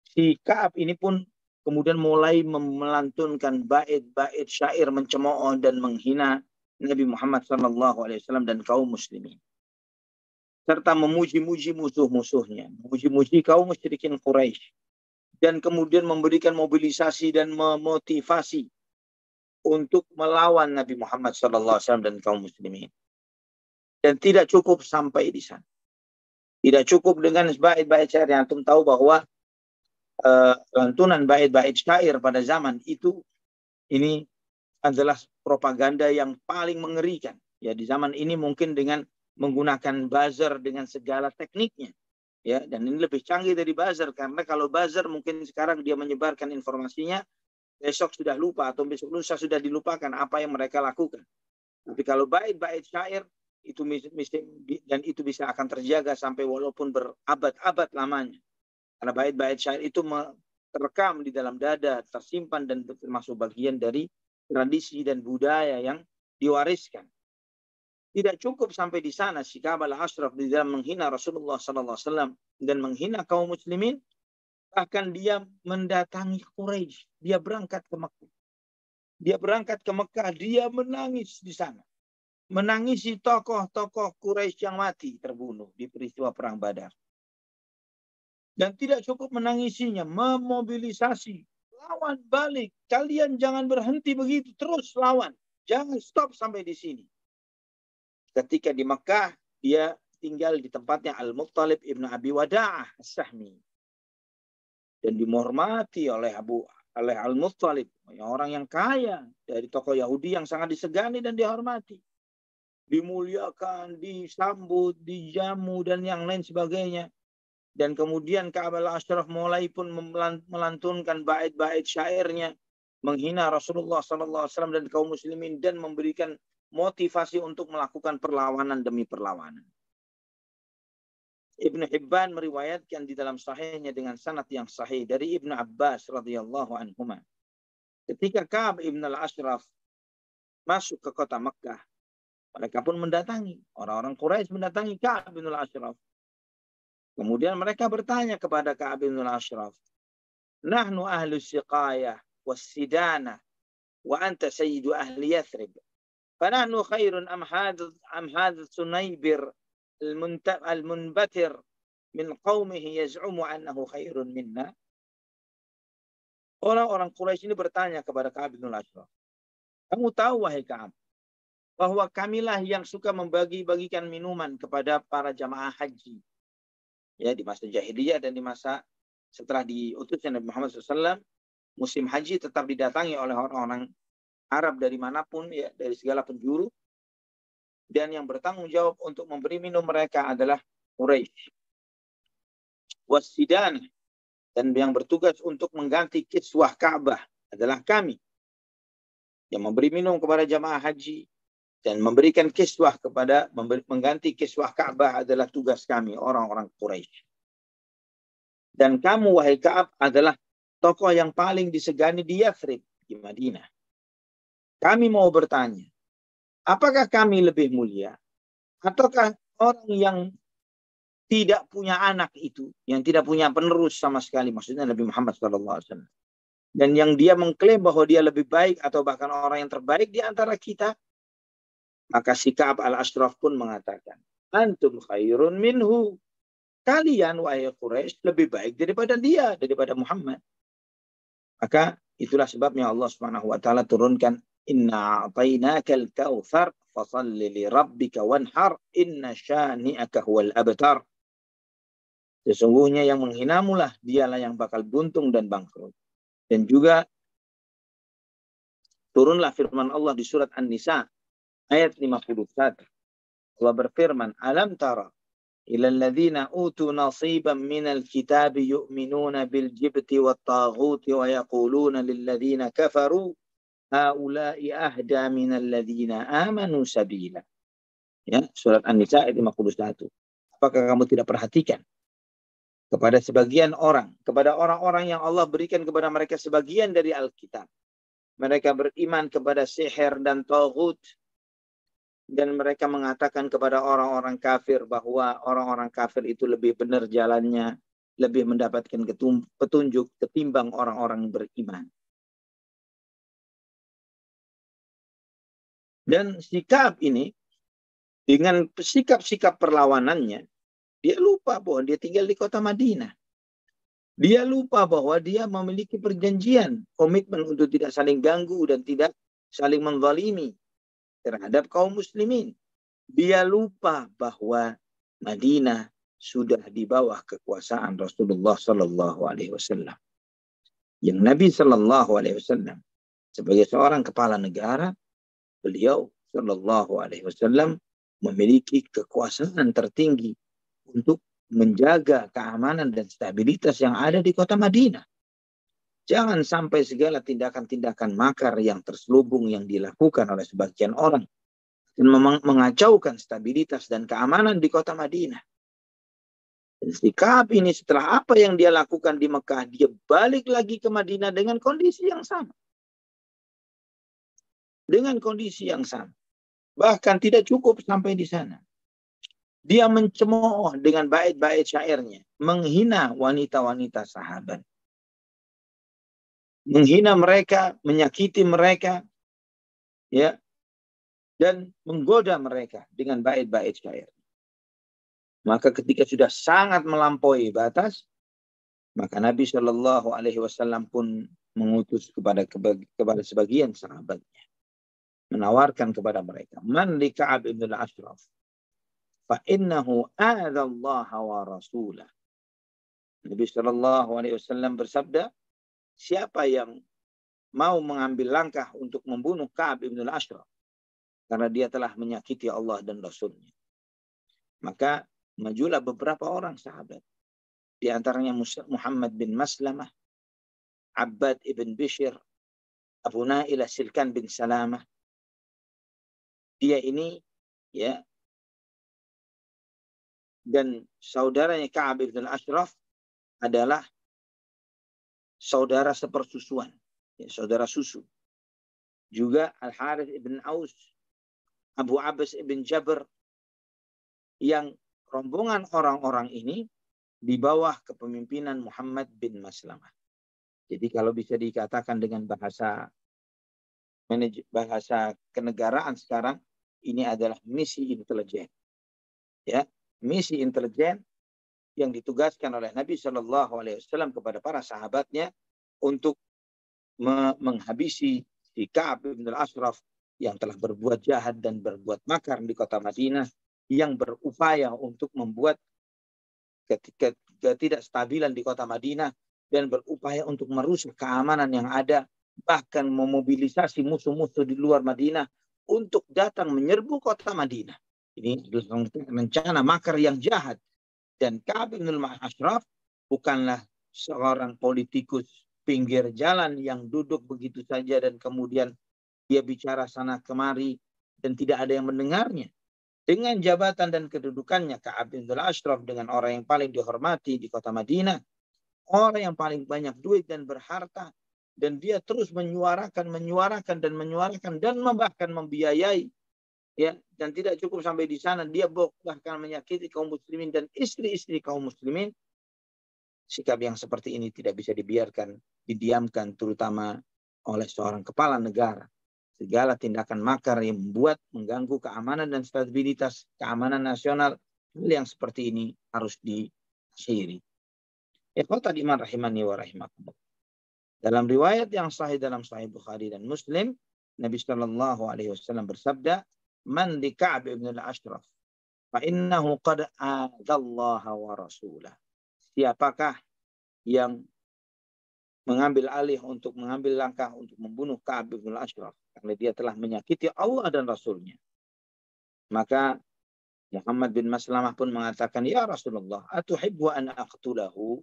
si Ka'ab ini pun kemudian mulai melantunkan bait-bait syair mencemooh dan menghina Nabi Muhammad SAW dan kaum muslimin. Serta memuji-muji musuh-musuhnya, memuji-muji kaum musyrikin Quraisy, dan kemudian memberikan mobilisasi dan memotivasi untuk melawan Nabi Muhammad SAW dan kaum muslimin. Dan tidak cukup sampai di sana. Tidak cukup dengan bait-bait syair, yang antum tahu bahwa lantunan bait-bait syair pada zaman itu ini adalah propaganda yang paling mengerikan. Ya, di zaman ini mungkin dengan menggunakan buzzer dengan segala tekniknya. Ya, dan ini lebih canggih dari buzzer, karena kalau buzzer mungkin sekarang dia menyebarkan informasinya, besok sudah lupa atau besok lusa sudah dilupakan apa yang mereka lakukan. Tapi kalau bait-bait syair itu dan itu bisa akan terjaga sampai walaupun berabad-abad lamanya. Karena bait-bait syair itu terekam di dalam dada, tersimpan dan termasuk bagian dari tradisi dan budaya yang diwariskan. Tidak cukup sampai di sana si Ka'ab al-Ashraf di dalam menghina Rasulullah SAW dan menghina kaum muslimin. Bahkan dia mendatangi Quraisy. Dia berangkat ke Mekah. Dia menangis di sana. Menangisi tokoh-tokoh Quraisy yang mati terbunuh di peristiwa perang Badar. Dan tidak cukup menangisinya, memobilisasi lawan balik. Kalian jangan berhenti begitu, terus lawan. Jangan stop sampai di sini. Ketika di Mekah, dia tinggal di tempatnya Al-Muttalib ibn Abi Wada'ah As-Sahmi. Dan dihormati oleh Al-Muttalib, orang yang kaya dari tokoh Yahudi yang sangat disegani dan dihormati. Dimuliakan, disambut, dijamu, dan yang lain sebagainya. Dan kemudian Ka'ab al-Ashraf mulai pun melantunkan bait-bait syairnya, menghina Rasulullah SAW dan kaum muslimin, dan memberikan motivasi untuk melakukan perlawanan demi perlawanan. Ibnu Hibban meriwayatkan di dalam sahihnya dengan sanad yang sahih dari Ibnu Abbas radhiyallahu anhuma. Ketika Ka'ab ibn al-Ashraf masuk ke kota Mekkah, mereka pun mendatangi, orang-orang Quraisy mendatangi Ka'ab ibn al-Ashraf. Kemudian mereka bertanya kepada Ka'ab bin al-Ashraf, "Nahnu ahlu siqayah was-sidana wa anta sayyidu ahli Yathrib. Fanahnu khairun am hadha Sunaybir al-munbatir min qaumihi yaz'umu annahu khairun minna?" Orang-orang Quraisy ini bertanya kepada Ka'ab bin al-Ashraf, "Kamu tahu wahai Ka'ab, bahwa kamilah yang suka membagi-bagikan minuman kepada para jamaah haji, ya, di masa jahiliyah dan di masa setelah diutusnya Nabi Muhammad SAW, musim haji tetap didatangi oleh orang-orang Arab dari manapun, ya, dari segala penjuru. Dan yang bertanggung jawab untuk memberi minum mereka adalah Quraisy. Wasidan, dan yang bertugas untuk mengganti kiswah Ka'bah adalah kami. Yang memberi minum kepada jamaah haji dan memberikan kiswah mengganti kiswah Ka'bah adalah tugas kami, orang-orang Quraisy. Dan kamu, wahai Ka'ab, adalah tokoh yang paling disegani di Yathrib, di Madinah. Kami mau bertanya, apakah kami lebih mulia? Ataukah orang yang tidak punya anak itu, yang tidak punya penerus sama sekali, maksudnya Nabi Muhammad SAW, dan yang dia mengklaim bahwa dia lebih baik atau bahkan orang yang terbaik di antara kita? Maka si Ka'ab al-Ashraf pun mengatakan, "Antum khairun minhu." Kalian, wahai Quraisy, lebih baik daripada dia, daripada Muhammad. Maka itulah sebabnya Allah Subhanahu wa taala turunkan, "Inna a'tainakal kautsar fashalli li rabbika wanhar inna syani'aka huwal abtar." Sesungguhnya yang menghinamulah dialah yang bakal buntung dan bangkrut. Dan juga turunlah firman Allah di surat An-Nisa ayat 51. Allah berfirman, "Alam tara ila alladhina utu nasiban minal kitabi yu'minuna bil jibti wat taghuti wa yaquluna lil ladzina kafaru haula'i ahda minal ladzina amanu sabila." Ya, surat An-Nisa ayat 51. Apakah kamu tidak perhatikan kepada sebagian orang, kepada orang-orang yang Allah berikan kepada mereka sebagian dari Alkitab? Mereka beriman kepada sihir dan taghut, dan mereka mengatakan kepada orang-orang kafir bahwa orang-orang kafir itu lebih benar jalannya, lebih mendapatkan petunjuk ketimbang orang-orang beriman. Dan sikap ini, dengan sikap-sikap perlawanannya, dia lupa bahwa dia tinggal di kota Madinah. Dia lupa bahwa dia memiliki perjanjian, komitmen untuk tidak saling ganggu dan tidak saling menzalimi terhadap kaum muslimin. Dia lupa bahwa Madinah sudah di bawah kekuasaan Rasulullah Sallallahu Alaihi Wasallam. Yang Nabi Sallallahu Alaihi Wasallam sebagai seorang kepala negara, beliau Sallallahu Alaihi Wasallam memiliki kekuasaan tertinggi untuk menjaga keamanan dan stabilitas yang ada di kota Madinah. Jangan sampai segala tindakan-tindakan makar yang terselubung yang dilakukan oleh sebagian orang dan mengacaukan stabilitas dan keamanan di kota Madinah. Dan si Ka'ab ini setelah apa yang dia lakukan di Mekah, dia balik lagi ke Madinah dengan kondisi yang sama. Dengan kondisi yang sama. Bahkan tidak cukup sampai di sana. Dia mencemooh dengan bait-bait syairnya, menghina wanita-wanita sahabat. Menghina mereka, menyakiti mereka, ya, dan menggoda mereka dengan bait-bait syair. Maka ketika sudah sangat melampaui batas, Maka Nabi Shallallahu Alaihi Wasallam pun mengutus kepada sebagian sahabatnya, menawarkan kepada mereka, man li Ka'ab ibn al-Ashraf, fa innahu adza Allah wa rasulah. Nabi Shallallahu Alaihi Wasallam bersabda, siapa yang mau mengambil langkah untuk membunuh Ka'ab ibn al-Ashraf, karena dia telah menyakiti Allah dan Rasulnya. Maka majulah beberapa orang sahabat. Di antaranya Muhammad bin Maslamah, Abbad ibn Bishr, Abu Nailah Silkan bin Salamah. Dia ini ya, dan saudaranya Ka'ab ibn al-Ashraf adalah saudara sepersusuan, ya, saudara susu. Juga Al-Harith ibn Aus, Abu Abbas ibn Jabr, yang rombongan orang-orang ini di bawah kepemimpinan Muhammad bin Maslamah. Jadi kalau bisa dikatakan dengan bahasa kenegaraan sekarang, ini adalah misi intelijen. Ya, misi intelijen yang ditugaskan oleh Nabi Shallallahu Alaihi Wasallam kepada para sahabatnya untuk menghabisi si Ka'ab bin al-Ashraf yang telah berbuat jahat dan berbuat makar di kota Madinah, yang berupaya untuk membuat ketidakstabilan di kota Madinah dan berupaya untuk merusak keamanan yang ada, bahkan memobilisasi musuh-musuh di luar Madinah untuk datang menyerbu kota Madinah. Ini adalah rencana makar yang jahat. Dan Ka'ab bin al-Ashraf bukanlah seorang politikus pinggir jalan yang duduk begitu saja dan kemudian dia bicara sana kemari dan tidak ada yang mendengarnya. Dengan jabatan dan kedudukannya, Ka'ab bin al-Ashraf dengan orang yang paling dihormati di kota Madinah, orang yang paling banyak duit dan berharta, dan dia terus menyuarakan dan bahkan membiayai, ya, dan tidak cukup sampai di sana, dia bahkan menyakiti kaum muslimin dan istri-istri kaum muslimin. Sikap yang seperti ini tidak bisa dibiarkan, didiamkan, terutama oleh seorang kepala negara. Segala tindakan makar yang membuat mengganggu keamanan dan stabilitas keamanan nasional, hal yang seperti ini harus diakhiri. Ikhwatal iman rahimani wa rahimakumullah. Dalam riwayat yang sahih dalam Sahih Bukhari dan Muslim, Nabi Shallallahu Alaihi Wasallam bersabda, man li Ka'ab ibn al-Ashraf, fa innahu qad adallaha wa rasulah. Siapakah yang mengambil alih untuk mengambil langkah untuk membunuh Ka'ab bin al-Ashraf, karena dia telah menyakiti Allah dan Rasulnya. Maka Muhammad bin Maslamah pun mengatakan, ya Rasulullah, atuhibbu an aqtulahu?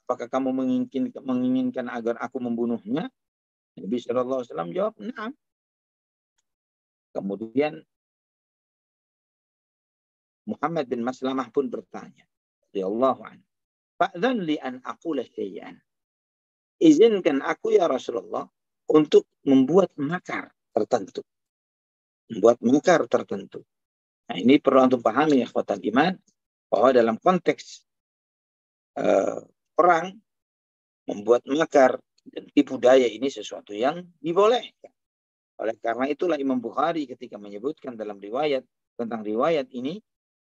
Apakah kamu menginginkan agar aku membunuhnya? Nabi sallallahu alaihi wasallam jawab, na'am. Kemudian Muhammad bin Maslamah pun bertanya, radhiyallahu anhu, fa'dhan li an aqula syai'an. Izinkan aku ya Rasulullah untuk membuat makar tertentu. Nah, ini perlu untuk pahami ya ikhwatal iman, bahwa dalam konteks perang, membuat makar dan tipu daya ini sesuatu yang dibolehkan. Oleh karena itulah Imam Bukhari ketika menyebutkan dalam riwayat tentang riwayat ini,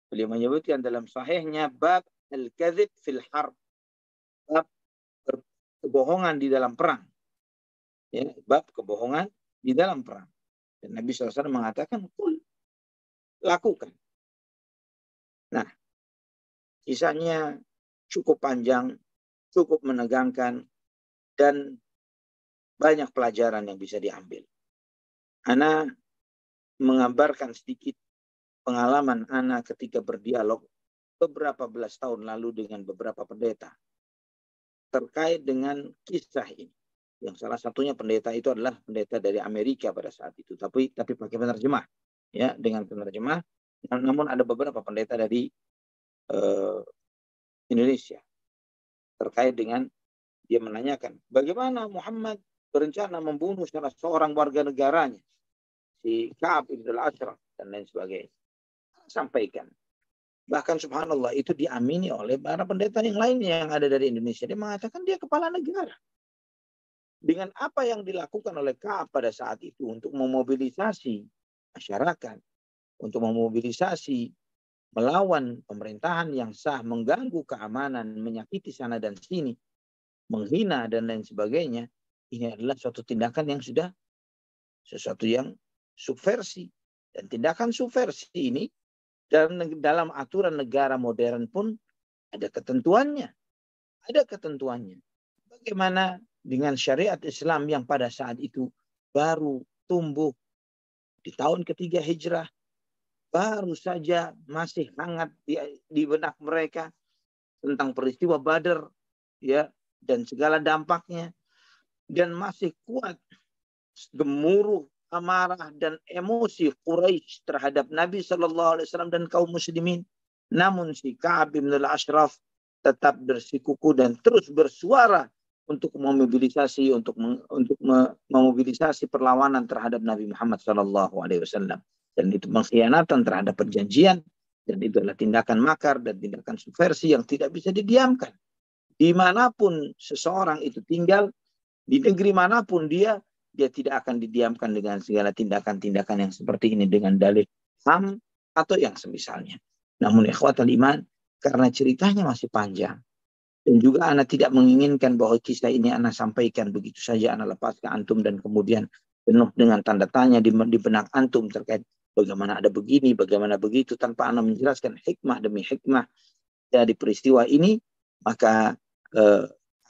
beliau menyebutkan dalam sahihnya bab al-kadzib fil harb, bab kebohongan di dalam perang. Ya, bab kebohongan di dalam perang. Dan Nabi SAW mengatakan, lakukan. Nah, kisahnya cukup panjang, cukup menegangkan, dan banyak pelajaran yang bisa diambil. Ana menggambarkan sedikit pengalaman Ana ketika berdialog beberapa belas tahun lalu dengan beberapa pendeta terkait dengan kisah ini. Yang salah satunya pendeta itu adalah pendeta dari Amerika pada saat itu, tapi pakai penerjemah, ya, dengan penerjemah. Namun ada beberapa pendeta dari Indonesia terkait dengan dia menanyakan bagaimana Muhammad berencana membunuh salah seorang warga negaranya, si Ka'ab bin al-Ashraf dan lain sebagainya. Sampaikan. Bahkan subhanallah itu diamini oleh para pendeta yang lainnya yang ada dari Indonesia. Dia mengatakan dia kepala negara. Dengan apa yang dilakukan oleh Ka'ab pada saat itu untuk memobilisasi masyarakat, untuk memobilisasi melawan pemerintahan yang sah, mengganggu keamanan, menyakiti sana dan sini, menghina dan lain sebagainya, ini adalah suatu tindakan yang sudah sesuatu yang subversi. Dan tindakan subversi ini dalam aturan negara modern pun ada ketentuannya. Ada ketentuannya. Bagaimana dengan syariat Islam yang pada saat itu baru tumbuh di tahun ketiga Hijrah, baru saja masih hangat di benak mereka tentang peristiwa Badar, ya, dan segala dampaknya, dan masih kuat gemuruh amarah dan emosi Quraisy terhadap Nabi Shallallahu Alaihi Wasallam dan kaum muslimin. Namun si Ka'ab bin al-Ashraf tetap bersikukuh dan terus bersuara untuk memobilisasi memobilisasi perlawanan terhadap Nabi Muhammad Shallallahu Alaihi Wasallam. Dan itu pengkhianatan terhadap perjanjian, dan itu adalah tindakan makar dan tindakan subversi yang tidak bisa didiamkan. Dimanapun seseorang itu tinggal, di negeri manapun dia tidak akan didiamkan dengan segala tindakan-tindakan yang seperti ini dengan dalih HAM atau yang semisalnya. Namun ikhwatal iman, karena ceritanya masih panjang, dan juga anak tidak menginginkan bahwa kisah ini anak sampaikan begitu saja, anak lepas ke antum dan kemudian penuh dengan tanda tanya di benak antum terkait bagaimana ada begini, bagaimana begitu, tanpa anak menjelaskan hikmah demi hikmah dari peristiwa ini, maka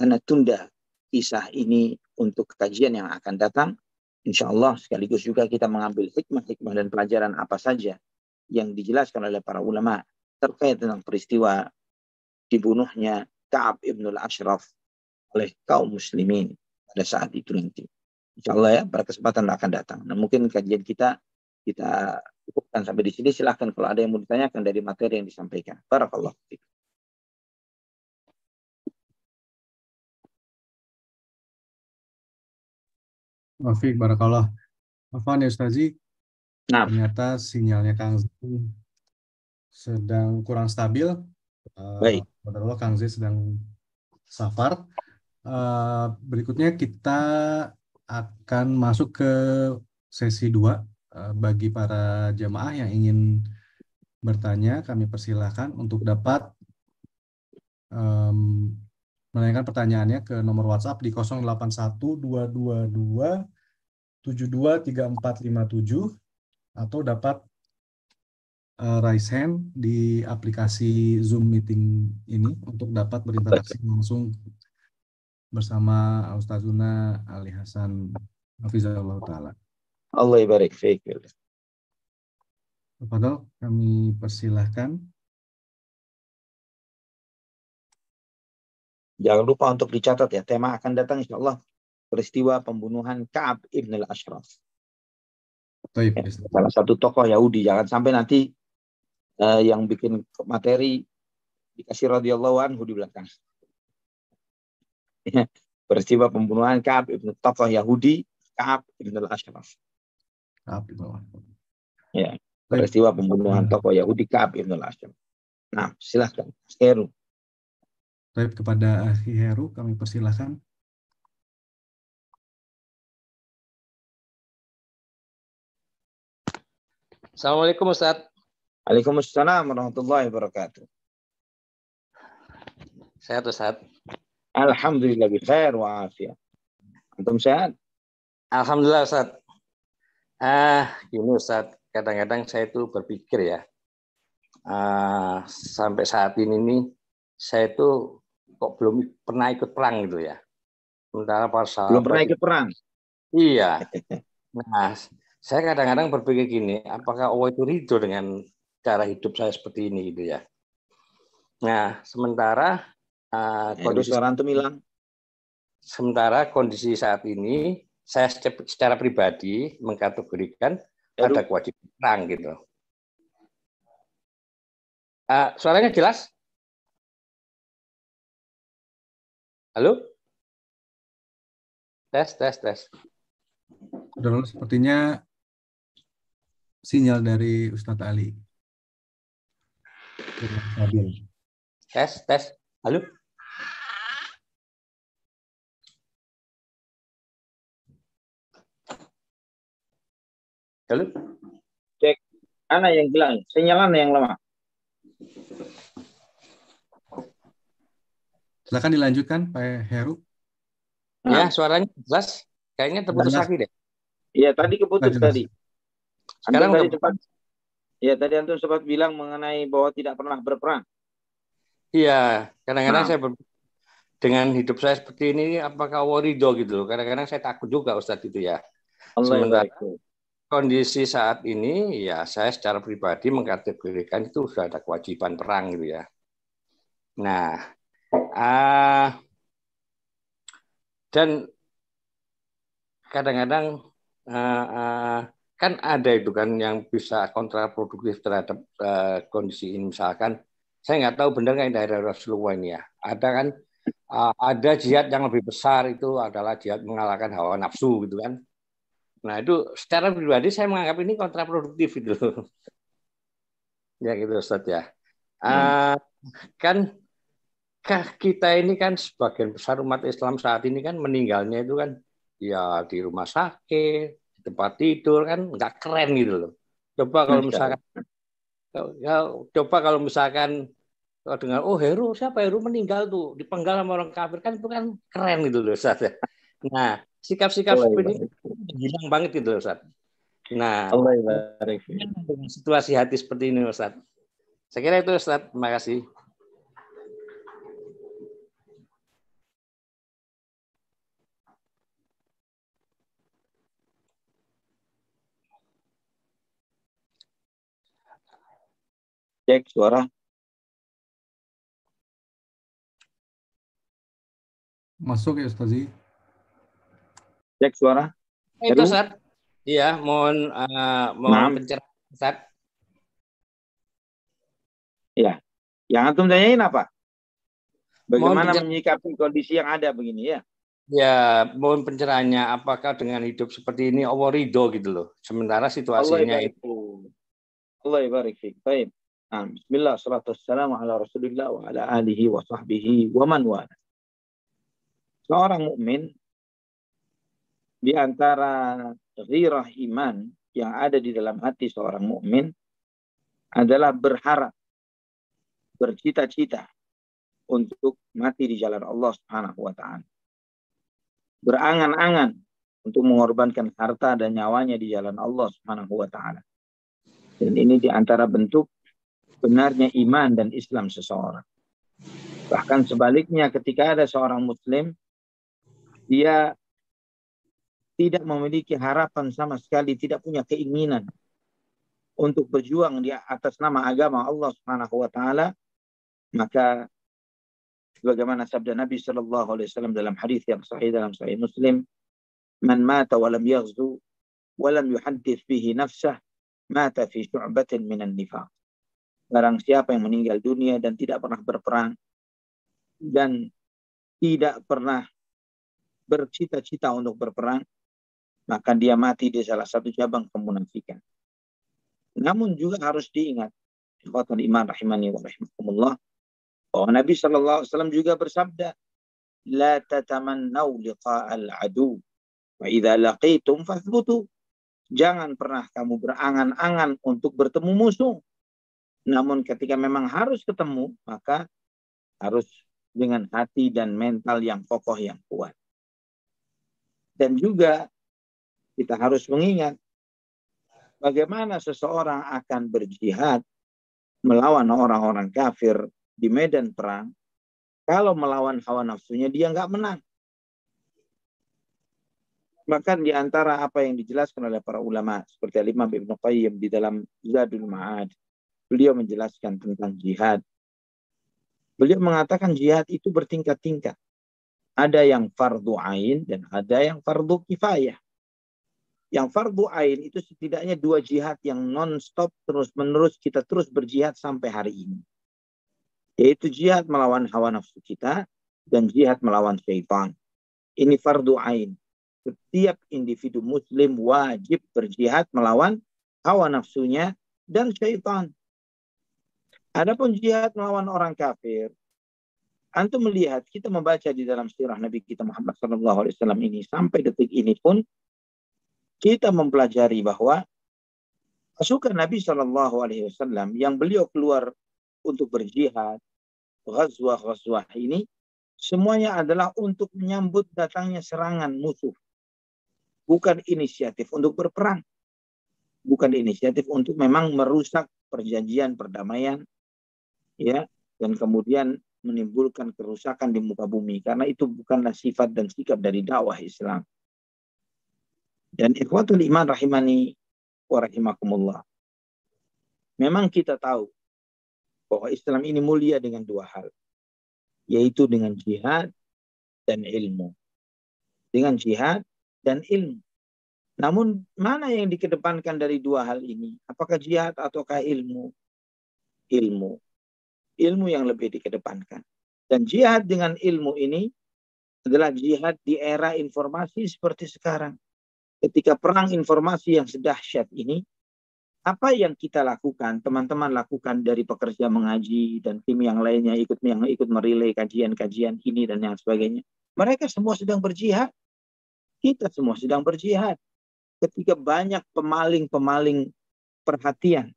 anak tunda kisah ini untuk kajian yang akan datang. Insya Allah sekaligus juga kita mengambil hikmah-hikmah dan pelajaran apa saja yang dijelaskan oleh para ulama terkait dengan peristiwa dibunuhnya Ka'ab ibn al-Ashraf oleh kaum muslimin pada saat itu nanti. Insya Allah ya, pada kesempatan akan datang. Nah, mungkin kajian kita cukupkan sampai di sini. Silahkan kalau ada yang mau ditanyakan dari materi yang disampaikan. Barakallahu fiik. Wafiq, barakallah. Afwan ya Ustazi, Nah, ternyata sinyalnya Kang Z sedang kurang stabil. baik. Padahal Kang Z sedang safar. Berikutnya kita akan masuk ke sesi 2. Bagi para jamaah yang ingin bertanya, kami persilahkan untuk dapat menanyakan pertanyaannya ke nomor WhatsApp di 081222723457 atau dapat raise hand di aplikasi Zoom meeting ini untuk dapat berinteraksi langsung bersama Ustazuna Ali Hasan Hafizahullah Ta'ala. Allah ibarik fiik. Tafadhol, kami persilahkan. Jangan lupa untuk dicatat ya, tema akan datang insya Allah peristiwa pembunuhan Ka'ab ibn al-Ashraf. Baik, Ya, salah satu tokoh Yahudi. Jangan sampai nanti yang bikin materi dikasih radhiyallahu anhu di belakang. Peristiwa pembunuhan Ka'ab ibn tokoh Yahudi Ka'ab ibn al-Ashraf. Ya, peristiwa pembunuhan tokoh Yahudi Ka'ab ibn al-Ashraf. Nah, silahkan Heru. Baik, kepada Akhi Heru kami persilahkan. Assalamualaikum Ustaz. Waalaikumsalam warahmatullahi wabarakatuh. Sehat Ustaz? Alhamdulillah bikhair wa afiyah. Antum sehat? Alhamdulillah Ustaz. Gini Ustaz, kadang-kadang saya itu berpikir ya, sampai saat ini nih, saya itu kok belum pernah ikut perang gitu ya. Sementara para sahabat belum pernah ikut perang? Iya. Nah, saya kadang-kadang berpikir gini, apakah Allah itu ridho dengan cara hidup saya seperti ini gitu ya. Nah, sementara kondisi saat ini, saya secara pribadi mengkategorikan ada kewajiban perang gitu. Suaranya jelas? Halo? Tes. Saudara, sepertinya sinyal dari Ustadz Ali. Tes. Halo? Halo? Cek. Ana yang bilang, sinyal ana yang lemah. Silakan dilanjutkan Pak Heru. Ya, suaranya jelas. Kayaknya terputus Jelas. lagi deh. Iya, tadi keputus Jelas. tadi. Sekarang Antum tadi udah sempat, ya tadi antum sempat bilang mengenai bahwa tidak pernah berperang. Iya, kadang-kadang Nah, saya dengan hidup saya seperti ini, apakah Allah ridho gitu loh. Kadang-kadang saya takut juga Ustadz itu ya. Allah Sementara barik. kondisi saat ini, ya saya secara pribadi mengkategorikan itu sudah ada kewajiban perang gitu ya. Nah, dan kadang-kadang kan ada itu kan yang bisa kontraproduktif terhadap kondisi ini. Misalkan, saya nggak tahu benar nggak dari Rasulullah ini ya. Ada kan, ada jihad yang lebih besar itu adalah jihad mengalahkan hawa nafsu gitu kan. Nah itu secara pribadi saya menganggap ini kontraproduktif gitu. Ya gitu Ustadz ya. Kan kita ini kan sebagian besar umat Islam saat ini kan meninggalnya itu kan ya di rumah sakit, di tempat tidur kan nggak keren gitu loh. Coba kalau misalkan kalau dengar oh Heru siapa Heru meninggal tuh dipenggal sama orang kafir kan itu kan keren gitu loh Ustaz ya. Nah sikap-sikap seperti ini hilang banget gitu loh Ustaz. Nah dengan situasi hati seperti ini Ustaz. Saya kira itu Ustaz. Terima kasih. Cek suara. Masuk ya Ustazi. Cek suara. Itu Ustaz. Iya, mohon pencerahan Ustaz. Ya. Yang antum tanyain apa? Bagaimana menyikapi kondisi yang ada begini ya? Ya, mohon pencerahannya. Apakah dengan hidup seperti ini Allah ridho gitu loh. Sementara situasinya itu. Allah barik fiik. Baik. Bismillah, salatu wassalamu ala Rasulillah wa ala alihi wa sahbihi wa man wala. Seorang mukmin di antara ghirah iman yang ada di dalam hati seorang mukmin adalah berharap, bercita-cita untuk mati di jalan Allah Subhanahu wa taala. Berangan-angan untuk mengorbankan harta dan nyawanya di jalan Allah Subhanahu wa taala. Dan ini di antara bentuk benarnya iman dan Islam seseorang. Bahkan sebaliknya ketika ada seorang muslim, dia tidak memiliki harapan sama sekali, tidak punya keinginan untuk berjuang di atas nama agama Allah Subhanahu wa taala, maka sebagaimana sabda Nabi sallallahu alaihi wasallam dalam hadis yang sahih dalam Sahih Muslim, "Man mata wa lam yaghzu wa lam yuhaddits bihi nafsah, mata fi syu'batin minan nifaq." Barang siapa yang meninggal dunia dan tidak pernah berperang dan tidak pernah bercita-cita untuk berperang, maka dia mati di salah satu cabang kemunafikan. Namun juga harus diingat, ikhwatul iman rahimani wa rahimakumullah, bahwa Nabi sallallahu alaihi wasallam juga bersabda, "La tatamannaw liqa'al adu, wa idza laqitum fathbutu." Jangan pernah kamu berangan-angan untuk bertemu musuh. Namun ketika memang harus ketemu, maka harus dengan hati dan mental yang kokoh, yang kuat. Dan juga kita harus mengingat bagaimana seseorang akan berjihad melawan orang-orang kafir di medan perang kalau melawan hawa nafsunya dia nggak menang. Bahkan di antara apa yang dijelaskan oleh para ulama seperti Imam Ibnu Qayyim di dalam Zadul Ma'ad, beliau menjelaskan tentang jihad. Beliau mengatakan jihad itu bertingkat-tingkat. Ada yang fardu ain dan ada yang fardu kifayah. Yang fardu ain itu setidaknya 2 jihad yang non-stop terus-menerus kita terus berjihad sampai hari ini. Yaitu jihad melawan hawa nafsu kita dan jihad melawan syaitan. Ini fardu ain. Setiap individu muslim wajib berjihad melawan hawa nafsunya dan syaitan. Adapun jihad melawan orang kafir, antum melihat, kita membaca di dalam sirah Nabi kita Muhammad SAW ini, sampai detik ini pun, kita mempelajari bahwa pasukan Nabi SAW yang beliau keluar untuk berjihad, ghazwah-ghazwah ini, Semuanya adalah untuk menyambut datangnya serangan musuh. Bukan inisiatif untuk berperang. Bukan inisiatif untuk memang merusak perjanjian perdamaian, ya, dan kemudian menimbulkan kerusakan di muka bumi, karena itu bukanlah sifat dan sikap dari dakwah Islam. Dan ikhwatul iman rahimani wa rahimakumullah. Memang kita tahu bahwa Islam ini mulia dengan dua hal, yaitu dengan jihad dan ilmu. Dengan jihad dan ilmu. Namun mana yang dikedepankan dari dua hal ini? Apakah jihad ataukah ilmu? Ilmu. Ilmu yang lebih dikedepankan. Dan jihad dengan ilmu ini adalah jihad di era informasi seperti sekarang. Ketika perang informasi yang sedahsyat ini, apa yang kita lakukan, teman-teman lakukan dari pekerja mengaji dan tim yang lainnya ikut merilai kajian-kajian ini dan yang sebagainya. Mereka semua sedang berjihad. Kita semua sedang berjihad. Ketika banyak pemaling-pemaling perhatian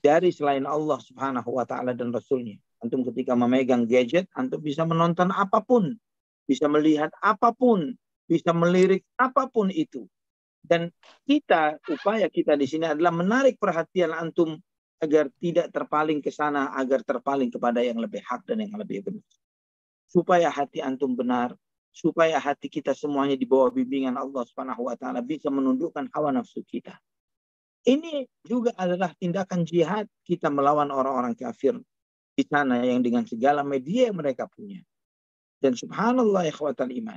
dari selain Allah Subhanahu wa Ta'ala dan Rasulnya. Antum ketika memegang gadget, antum bisa menonton apapun, bisa melihat apapun, bisa melirik apapun itu. Dan upaya kita di sini adalah menarik perhatian antum agar tidak terpaling ke sana, agar terpaling kepada yang lebih hak dan yang lebih benar. Supaya hati antum benar, supaya hati kita semuanya di bawah bimbingan Allah Subhanahu wa Ta'ala bisa menundukkan hawa nafsu kita. Ini juga adalah tindakan jihad kita melawan orang-orang kafir di sana yang dengan segala media yang mereka punya. Dan subhanallah ikhwatal iman,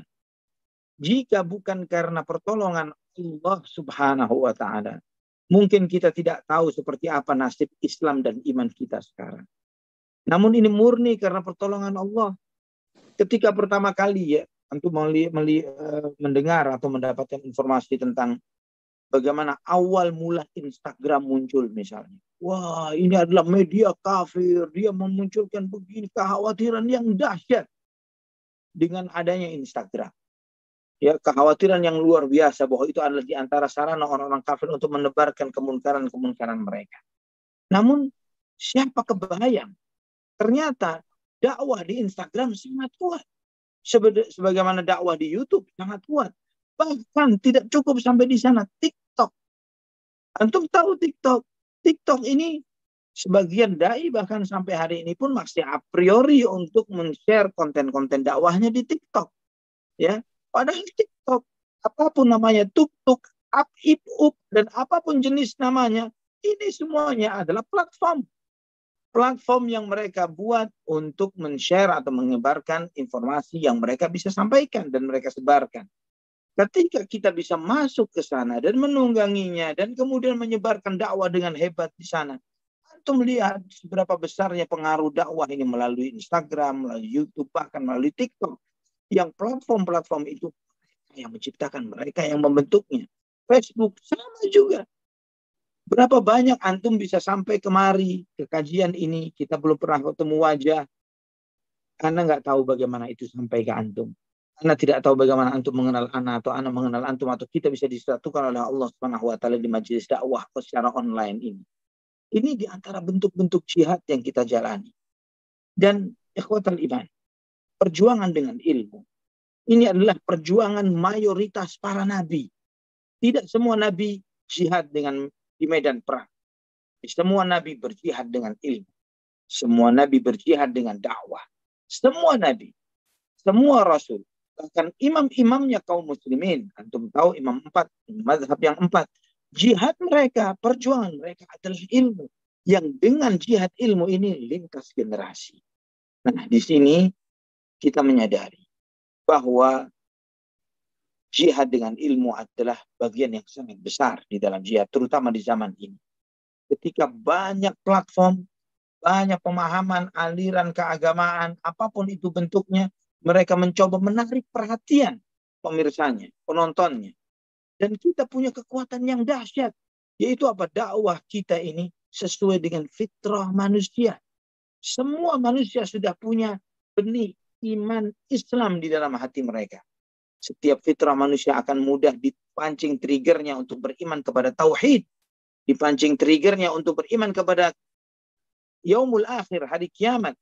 jika bukan karena pertolongan Allah Subhanahu wa Ta'ala, mungkin kita tidak tahu seperti apa nasib Islam dan iman kita sekarang. Namun ini murni karena pertolongan Allah. Ketika pertama kali ya antum mendengar atau mendapatkan informasi tentang bagaimana awal mula Instagram muncul misalnya. Wah, ini adalah media kafir. Dia memunculkan begini kekhawatiran yang dahsyat dengan adanya Instagram. Ya, kekhawatiran yang luar biasa bahwa itu adalah di antara sarana orang-orang kafir untuk menebarkan kemungkaran-kemungkaran mereka. Namun, siapa kebayang? Ternyata dakwah di Instagram sangat kuat. Sebagaimana dakwah di YouTube sangat kuat. Bahkan tidak cukup sampai di sana. TikTok. Antum tahu TikTok? TikTok ini sebagian dai bahkan sampai hari ini pun masih a priori untuk men-share konten-konten dakwahnya di TikTok. Ya, padahal TikTok apapun namanya, tuk-tuk, up, dan apapun jenis namanya, ini semuanya adalah platform yang mereka buat untuk men-share atau menyebarkan informasi yang mereka bisa sampaikan dan mereka sebarkan. Ketika kita bisa masuk ke sana dan menungganginya dan kemudian menyebarkan dakwah dengan hebat di sana, antum melihat seberapa besarnya pengaruh dakwah ini melalui Instagram, melalui YouTube, bahkan melalui TikTok. Yang platform-platform itu yang menciptakan, mereka yang membentuknya. Facebook sama juga. Berapa banyak antum bisa sampai kemari ke kajian ini, kita belum pernah ketemu wajah. Karena nggak tahu bagaimana itu sampai ke antum. Anda tidak tahu bagaimana antum mengenal ana atau ana mengenal antum, atau kita bisa disatukan oleh Allah Subhanahu wa Ta'ala di majelis dakwah secara online ini. Ini di antara bentuk-bentuk jihad yang kita jalani. Dan ikhwatal iman, perjuangan dengan ilmu. Ini adalah perjuangan mayoritas para nabi. Tidak semua nabi jihad di medan perang. Semua nabi berjihad dengan ilmu. Semua nabi berjihad dengan dakwah. Semua nabi, semua rasul, bahkan imam-imamnya kaum muslimin. Antum tahu imam 4, mazhab yang 4. Jihad mereka, perjuangan mereka adalah ilmu. Yang dengan jihad ilmu ini lintas generasi. Nah, di sini kita menyadari bahwa jihad dengan ilmu adalah bagian yang sangat besar di dalam jihad, terutama di zaman ini. Ketika banyak platform, banyak pemahaman, aliran keagamaan, apapun itu bentuknya, mereka mencoba menarik perhatian pemirsanya, penontonnya. Dan kita punya kekuatan yang dahsyat, yaitu apa? Dakwah kita ini sesuai dengan fitrah manusia. Semua manusia sudah punya benih iman Islam di dalam hati mereka. Setiap fitrah manusia akan mudah dipancing triggernya untuk beriman kepada tauhid, dipancing triggernya untuk beriman kepada yaumul akhir, hari kiamat,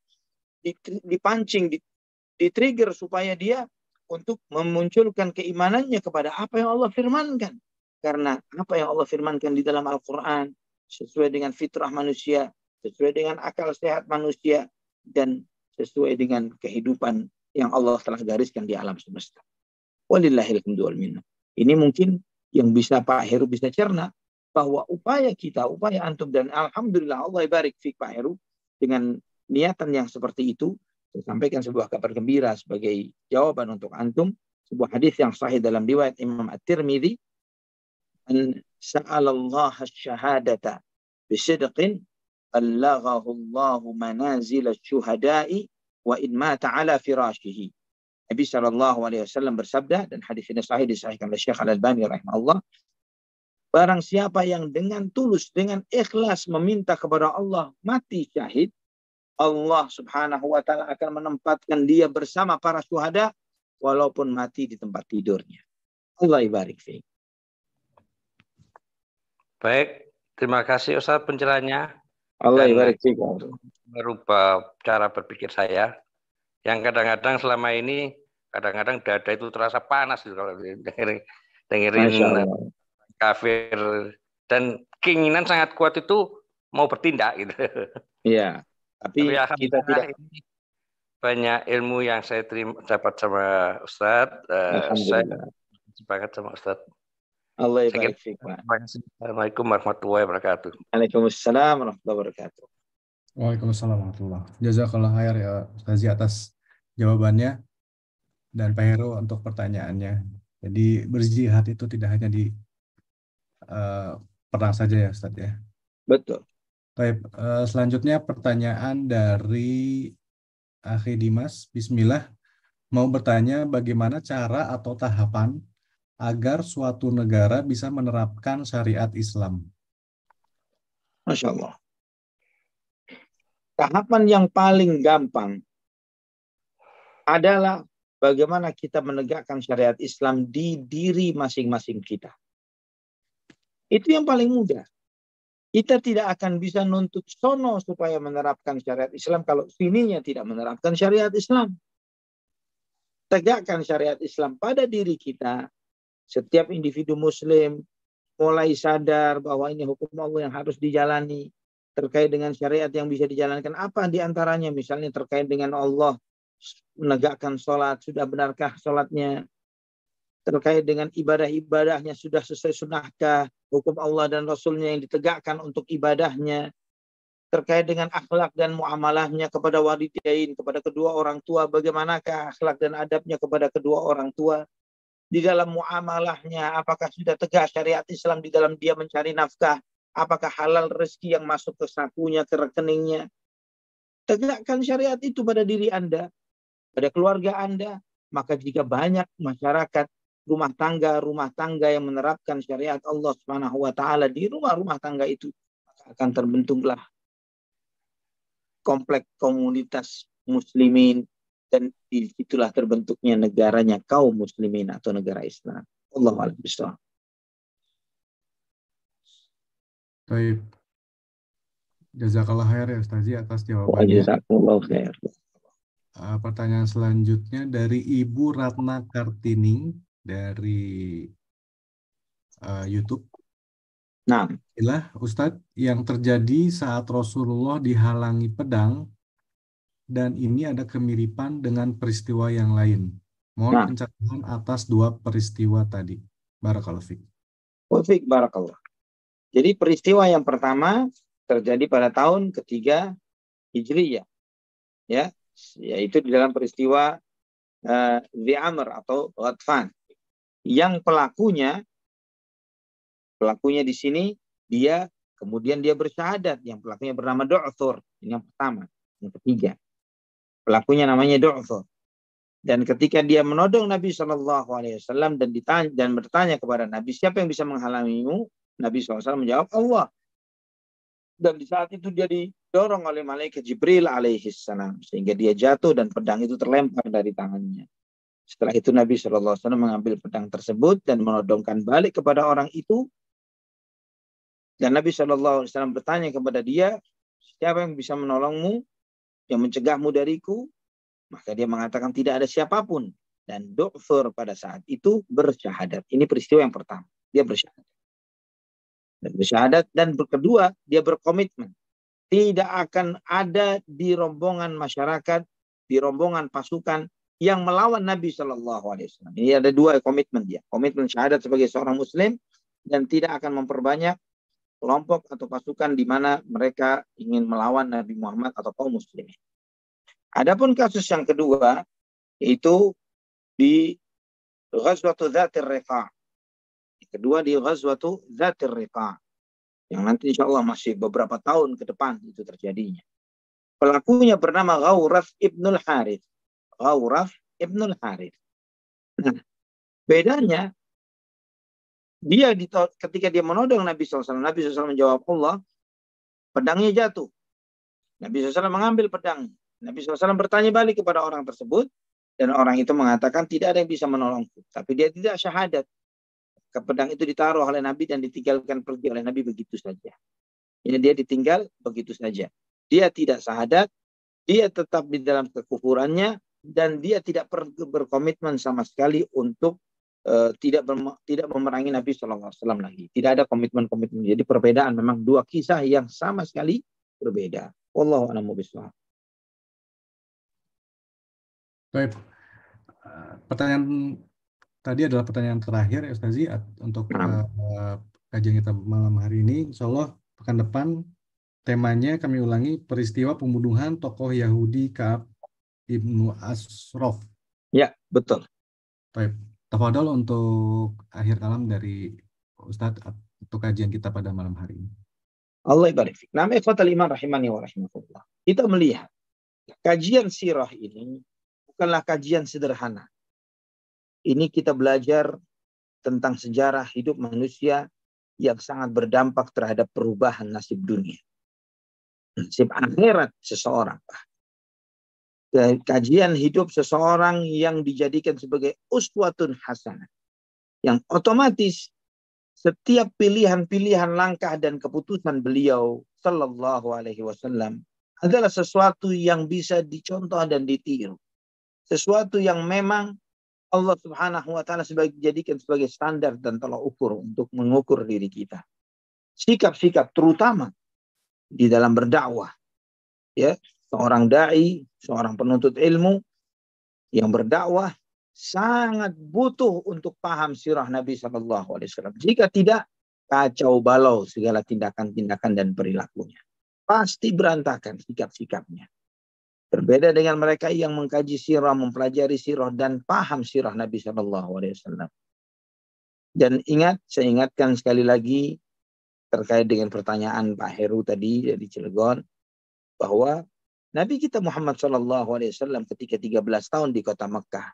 dipancing Di-trigger supaya dia untuk memunculkan keimanannya kepada apa yang Allah firmankan. Karena apa yang Allah firmankan di dalam Al-Quran sesuai dengan fitrah manusia, sesuai dengan akal sehat manusia, dan sesuai dengan kehidupan yang Allah telah gariskan di alam semesta. Walillahil hamdu wal minnah. Ini mungkin yang bisa Pak Heru bisa cerna, bahwa upaya kita, upaya antum, dan alhamdulillah Allah barik fik Pak Heru, dengan niatan yang seperti itu, saya sampaikan sebuah kabar gembira sebagai jawaban untuk antum, sebuah hadis yang sahih dalam riwayat Imam At-Tirmidzi, an sa'alallah asy-syahadata bisidqin ballaghahu Allahu manazil asy-syuhada'i wa in mata ala firashihi. Nabi SAW bersabda, dan hadis ini sahih disahihkan oleh Syekh Al-Albani rahimahullah, barang siapa yang dengan tulus, dengan ikhlas meminta kepada Allah mati syahid, Allah subhanahu wa ta'ala akan menempatkan dia bersama para syuhada walaupun mati di tempat tidurnya. Allah ibarik fiik. Baik, terima kasih Ustaz pencerahannya. Allah ibarik fiik. Merubah cara berpikir saya. Yang kadang-kadang selama ini, kadang-kadang dada itu terasa panas gitu, kalau dengerin kafir, dan keinginan sangat kuat itu mau bertindak gitu. Iya, tapi kita tidak. Banyak ilmu yang saya dapat sama Ustadz. Saya sepakat sama Ustadz. Allah ibarik fiik, Pak. Assalamualaikum warahmatullahi wabarakatuh. Waalaikumsalam warahmatullahi wabarakatuh. Waalaikumsalam warahmatullahi wabarakatuh. Jazakallah khair ya Ustazi atas jawabannya, dan Pak Heru untuk pertanyaannya. Jadi berjihad itu tidak hanya di perang saja ya Ustaz ya. Betul. Baik, selanjutnya pertanyaan dari Akhi Dimas. Bismillah, mau bertanya bagaimana cara atau tahapan agar suatu negara bisa menerapkan syariat Islam? Masya Allah. Tahapan yang paling gampang adalah bagaimana kita menegakkan syariat Islam di diri masing-masing kita. Itu yang paling mudah. Kita tidak akan bisa nuntut sono supaya menerapkan syariat Islam kalau sininya tidak menerapkan syariat Islam. Tegakkan syariat Islam pada diri kita. Setiap individu muslim mulai sadar bahwa ini hukum Allah yang harus dijalani. Terkait dengan syariat yang bisa dijalankan, apa diantaranya? Misalnya terkait dengan Allah, menegakkan sholat, sudah benarkah sholatnya? Terkait dengan ibadah-ibadahnya, sudah sesuai sunnahkah? Hukum Allah dan Rasulnya yang ditegakkan untuk ibadahnya. Terkait dengan akhlak dan muamalahnya kepada walidain, kepada kedua orang tua, bagaimanakah akhlak dan adabnya kepada kedua orang tua? Di dalam muamalahnya, apakah sudah tegak syariat Islam di dalam dia mencari nafkah? Apakah halal rezeki yang masuk ke sakunya, ke rekeningnya? Tegakkan syariat itu pada diri Anda, pada keluarga Anda. Maka jika banyak masyarakat rumah tangga yang menerapkan syariat Allah Subhanahu wa taala di rumah tangga itu, maka akan terbentuklah kompleks komunitas muslimin, dan disitulah terbentuknya negaranya kaum muslimin atau negara Islam. Allahu a'lam bishawab. Baik. Jazakallah khair ya Ustazi atas jawabannya. Jazakallah khair. Pertanyaan selanjutnya dari Ibu Ratna Kartini dari YouTube. Nah, Inilah Ustadz yang terjadi saat Rasulullah dihalangi pedang, dan ini ada kemiripan dengan peristiwa yang lain. Mohon pencerahan atas dua peristiwa tadi. Barakallahu fiik. Wafik barakallah. Jadi peristiwa yang pertama terjadi pada tahun ketiga Hijriyah, ya, yaitu di dalam peristiwa Dhi Amr atau Ghatfan, yang pelakunya di sini kemudian dia bersyahadat, yang pelakunya bernama Du'thur. Ini yang pertama. Yang ketiga, pelakunya namanya Du'thur. Dan ketika dia menodong Nabi SAW dan bertanya kepada Nabi, siapa yang bisa menghalangimu? Nabi SAW menjawab, Allah. Dan di saat itu dia didorong oleh malaikat Jibril alaihissalam, sehingga dia jatuh dan pedang itu terlempar dari tangannya. Setelah itu Nabi SAW mengambil pedang tersebut dan menodongkan balik kepada orang itu. Dan Nabi SAW bertanya kepada dia, siapa yang bisa menolongmu, yang mencegahmu dariku? Maka dia mengatakan tidak ada siapapun. Dan Du'fur pada saat itu bersyahadat. Ini peristiwa yang pertama. Dia bersyahadat. Dan bersyahadat, dan kedua, dia berkomitmen. Tidak akan ada di rombongan masyarakat, di rombongan pasukan yang melawan Nabi Shallallahu Alaihi Wasallam. Ini ada dua komitmen dia. Komitmen syahadat sebagai seorang Muslim dan tidak akan memperbanyak kelompok atau pasukan di mana mereka ingin melawan Nabi Muhammad atau kaum muslimin. Adapun kasus yang kedua, yaitu di Ghazwatu Dzatir Riqa'. Kedua di Ghazwatu Dzatir Riqa'. Yang nanti insya Allah masih beberapa tahun ke depan itu terjadinya. Pelakunya bernama Ghawraf ibnul Harith. Ghawraf ibnul Harith. Nah, bedanya dia ketika dia menodong Nabi SAW, Nabi SAW menjawab Allah, pedangnya jatuh. Nabi SAW mengambil pedang. Nabi SAW bertanya balik kepada orang tersebut, dan orang itu mengatakan tidak ada yang bisa menolongku. Tapi dia tidak syahadat. Pedang itu ditaruh oleh Nabi dan ditinggalkan pergi oleh Nabi begitu saja. Ini dia ditinggal begitu saja. Dia tidak syahadat, dia tetap di dalam kekufurannya, dan dia tidak berkomitmen sama sekali untuk tidak memerangi Nabi SAW lagi. Tidak ada komitmen-komitmen. Jadi perbedaan memang dua kisah yang sama sekali berbeda. Wallahu a'lam bishawab. Baik. Pertanyaan tadi adalah pertanyaan terakhir ya Ustazi untuk kajian kita malam hari ini. Insya Allah pekan depan temanya kami ulangi peristiwa pembunuhan tokoh Yahudi Ka'ab ibnu Ashraf. Ya, betul. Baik. Tafadhol untuk akhir kalam dari Ustadz untuk kajian kita pada malam hari ini. Allah ibarik fik. Nama ikhwatal iman rahimani wa rahimakumullah. Kita melihat kajian sirah ini bukanlah kajian sederhana. Ini kita belajar tentang sejarah hidup manusia yang sangat berdampak terhadap perubahan nasib dunia. Nasib akhirat seseorang. Kajian hidup seseorang yang dijadikan sebagai uswatun hasanah. Yang otomatis setiap pilihan-pilihan langkah dan keputusan beliau sallallahu alaihi wasallam adalah sesuatu yang bisa dicontoh dan ditiru. Sesuatu yang memang Allah Subhanahu wa taala jadikan sebagai standar dan tolak ukur untuk mengukur diri kita. Sikap-sikap terutama di dalam berdakwah. Ya, seorang dai, seorang penuntut ilmu yang berdakwah sangat butuh untuk paham sirah Nabi sallallahu alaihi wasallam. Jika tidak, kacau balau segala tindakan-tindakan dan perilakunya. Pasti berantakan sikap-sikapnya. Berbeda dengan mereka yang mengkaji sirah, mempelajari sirah dan paham sirah Nabi Shallallahu Alaihi Wasallam. Dan ingat, saya ingatkan sekali lagi terkait dengan pertanyaan Pak Heru tadi dari Cilegon, bahwa Nabi kita Muhammad Shallallahu Alaihi Wasallam ketika 13 tahun di kota Mekah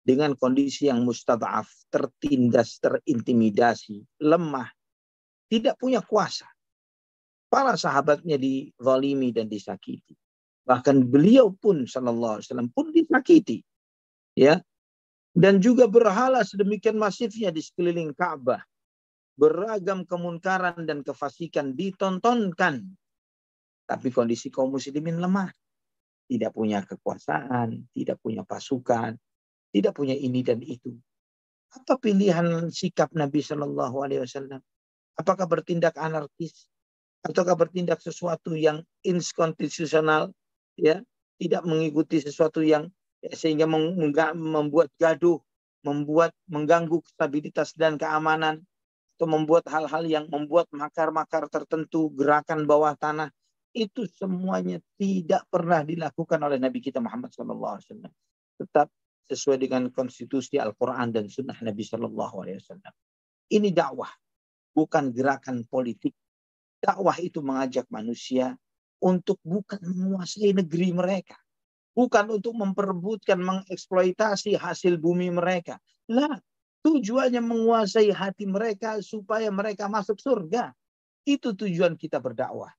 dengan kondisi yang mustad'af, tertindas, terintimidasi, lemah, tidak punya kuasa. Para sahabatnya dizalimi dan disakiti. Bahkan beliau pun sallallahu alaihi wasallam pun disakiti. Ya. Dan juga berhala sedemikian masifnya di sekeliling Ka'bah. Beragam kemunkaran dan kefasikan ditontonkan. Tapi kondisi kaum muslimin lemah. Tidak punya kekuasaan, tidak punya pasukan, tidak punya ini dan itu. Apa pilihan sikap Nabi sallallahu alaihi wasallam? Apakah bertindak anarkis? Ataukah bertindak sesuatu yang inkonstitusional? Ya, tidak mengikuti sesuatu yang sehingga membuat gaduh, mengganggu stabilitas dan keamanan, atau membuat hal-hal yang membuat makar-makar tertentu, gerakan bawah tanah, itu semuanya tidak pernah dilakukan oleh Nabi kita Muhammad SAW. Tetap sesuai dengan konstitusi Al-Quran dan Sunnah Nabi SAW. Ini dakwah, bukan gerakan politik. Dakwah itu mengajak manusia untuk bukan menguasai negeri mereka. Bukan untuk memperebutkan, mengeksploitasi hasil bumi mereka. Lah, tujuannya menguasai hati mereka supaya mereka masuk surga. Itu tujuan kita berdakwah.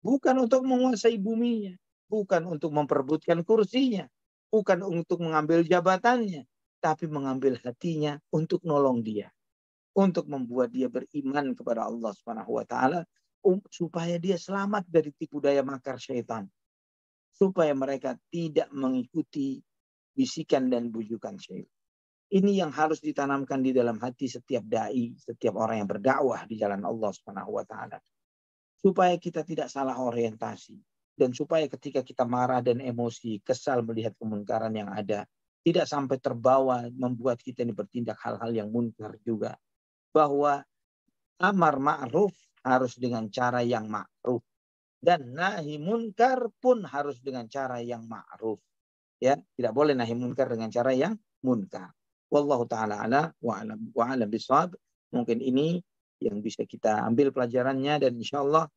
Bukan untuk menguasai buminya. Bukan untuk memperebutkan kursinya. Bukan untuk mengambil jabatannya. Tapi mengambil hatinya untuk nolong dia. Untuk membuat dia beriman kepada Allah Subhanahu wa taala. Supaya dia selamat dari tipu daya makar syaitan. supaya mereka tidak mengikuti bisikan dan bujukan syaitan. Ini yang harus ditanamkan di dalam hati setiap dai, setiap orang yang berdakwah di jalan Allah Subhanahu wa taala. Supaya kita tidak salah orientasi dan supaya ketika kita marah dan emosi, kesal melihat kemungkaran yang ada, tidak sampai terbawa membuat kita ini bertindak hal-hal yang munkar juga. Bahwa amar ma'ruf harus dengan cara yang ma'ruf dan nahi munkar pun harus dengan cara yang ma'ruf. Ya, tidak boleh nahi munkar dengan cara yang munkar. Wallahu taala ala wa alam bisawab. Mungkin ini yang bisa kita ambil pelajarannya, dan insyaallah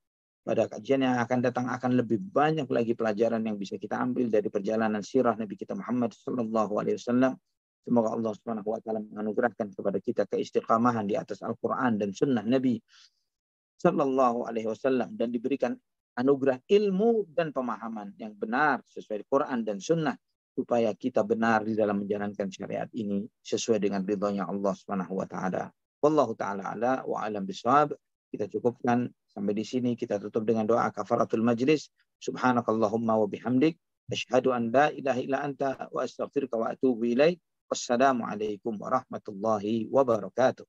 pada kajian yang akan datang akan lebih banyak lagi pelajaran yang bisa kita ambil dari perjalanan sirah Nabi kita Muhammad sallallahu alaihi wasallam. Semoga Allah Subhanahu wa taala menganugerahkan kepada kita keistiqamahan di atas Al-Qur'an dan sunnah Nabi sallallahu alaihi wasallam, dan diberikan anugerah ilmu dan pemahaman yang benar sesuai Quran dan sunnah, supaya kita benar di dalam menjalankan syariat ini sesuai dengan ridhonya Allah Subhanahu wa taala. Wallahu taala ala wa alam bisawab. Kita cukupkan sampai di sini, kita tutup dengan doa kafaratul majlis. Subhanakallahumma wa bihamdik asyhadu an la ilaha illa anta wa astaghfiruka wa atubu ilaik. Wassalamu alaikum warahmatullahi wabarakatuh.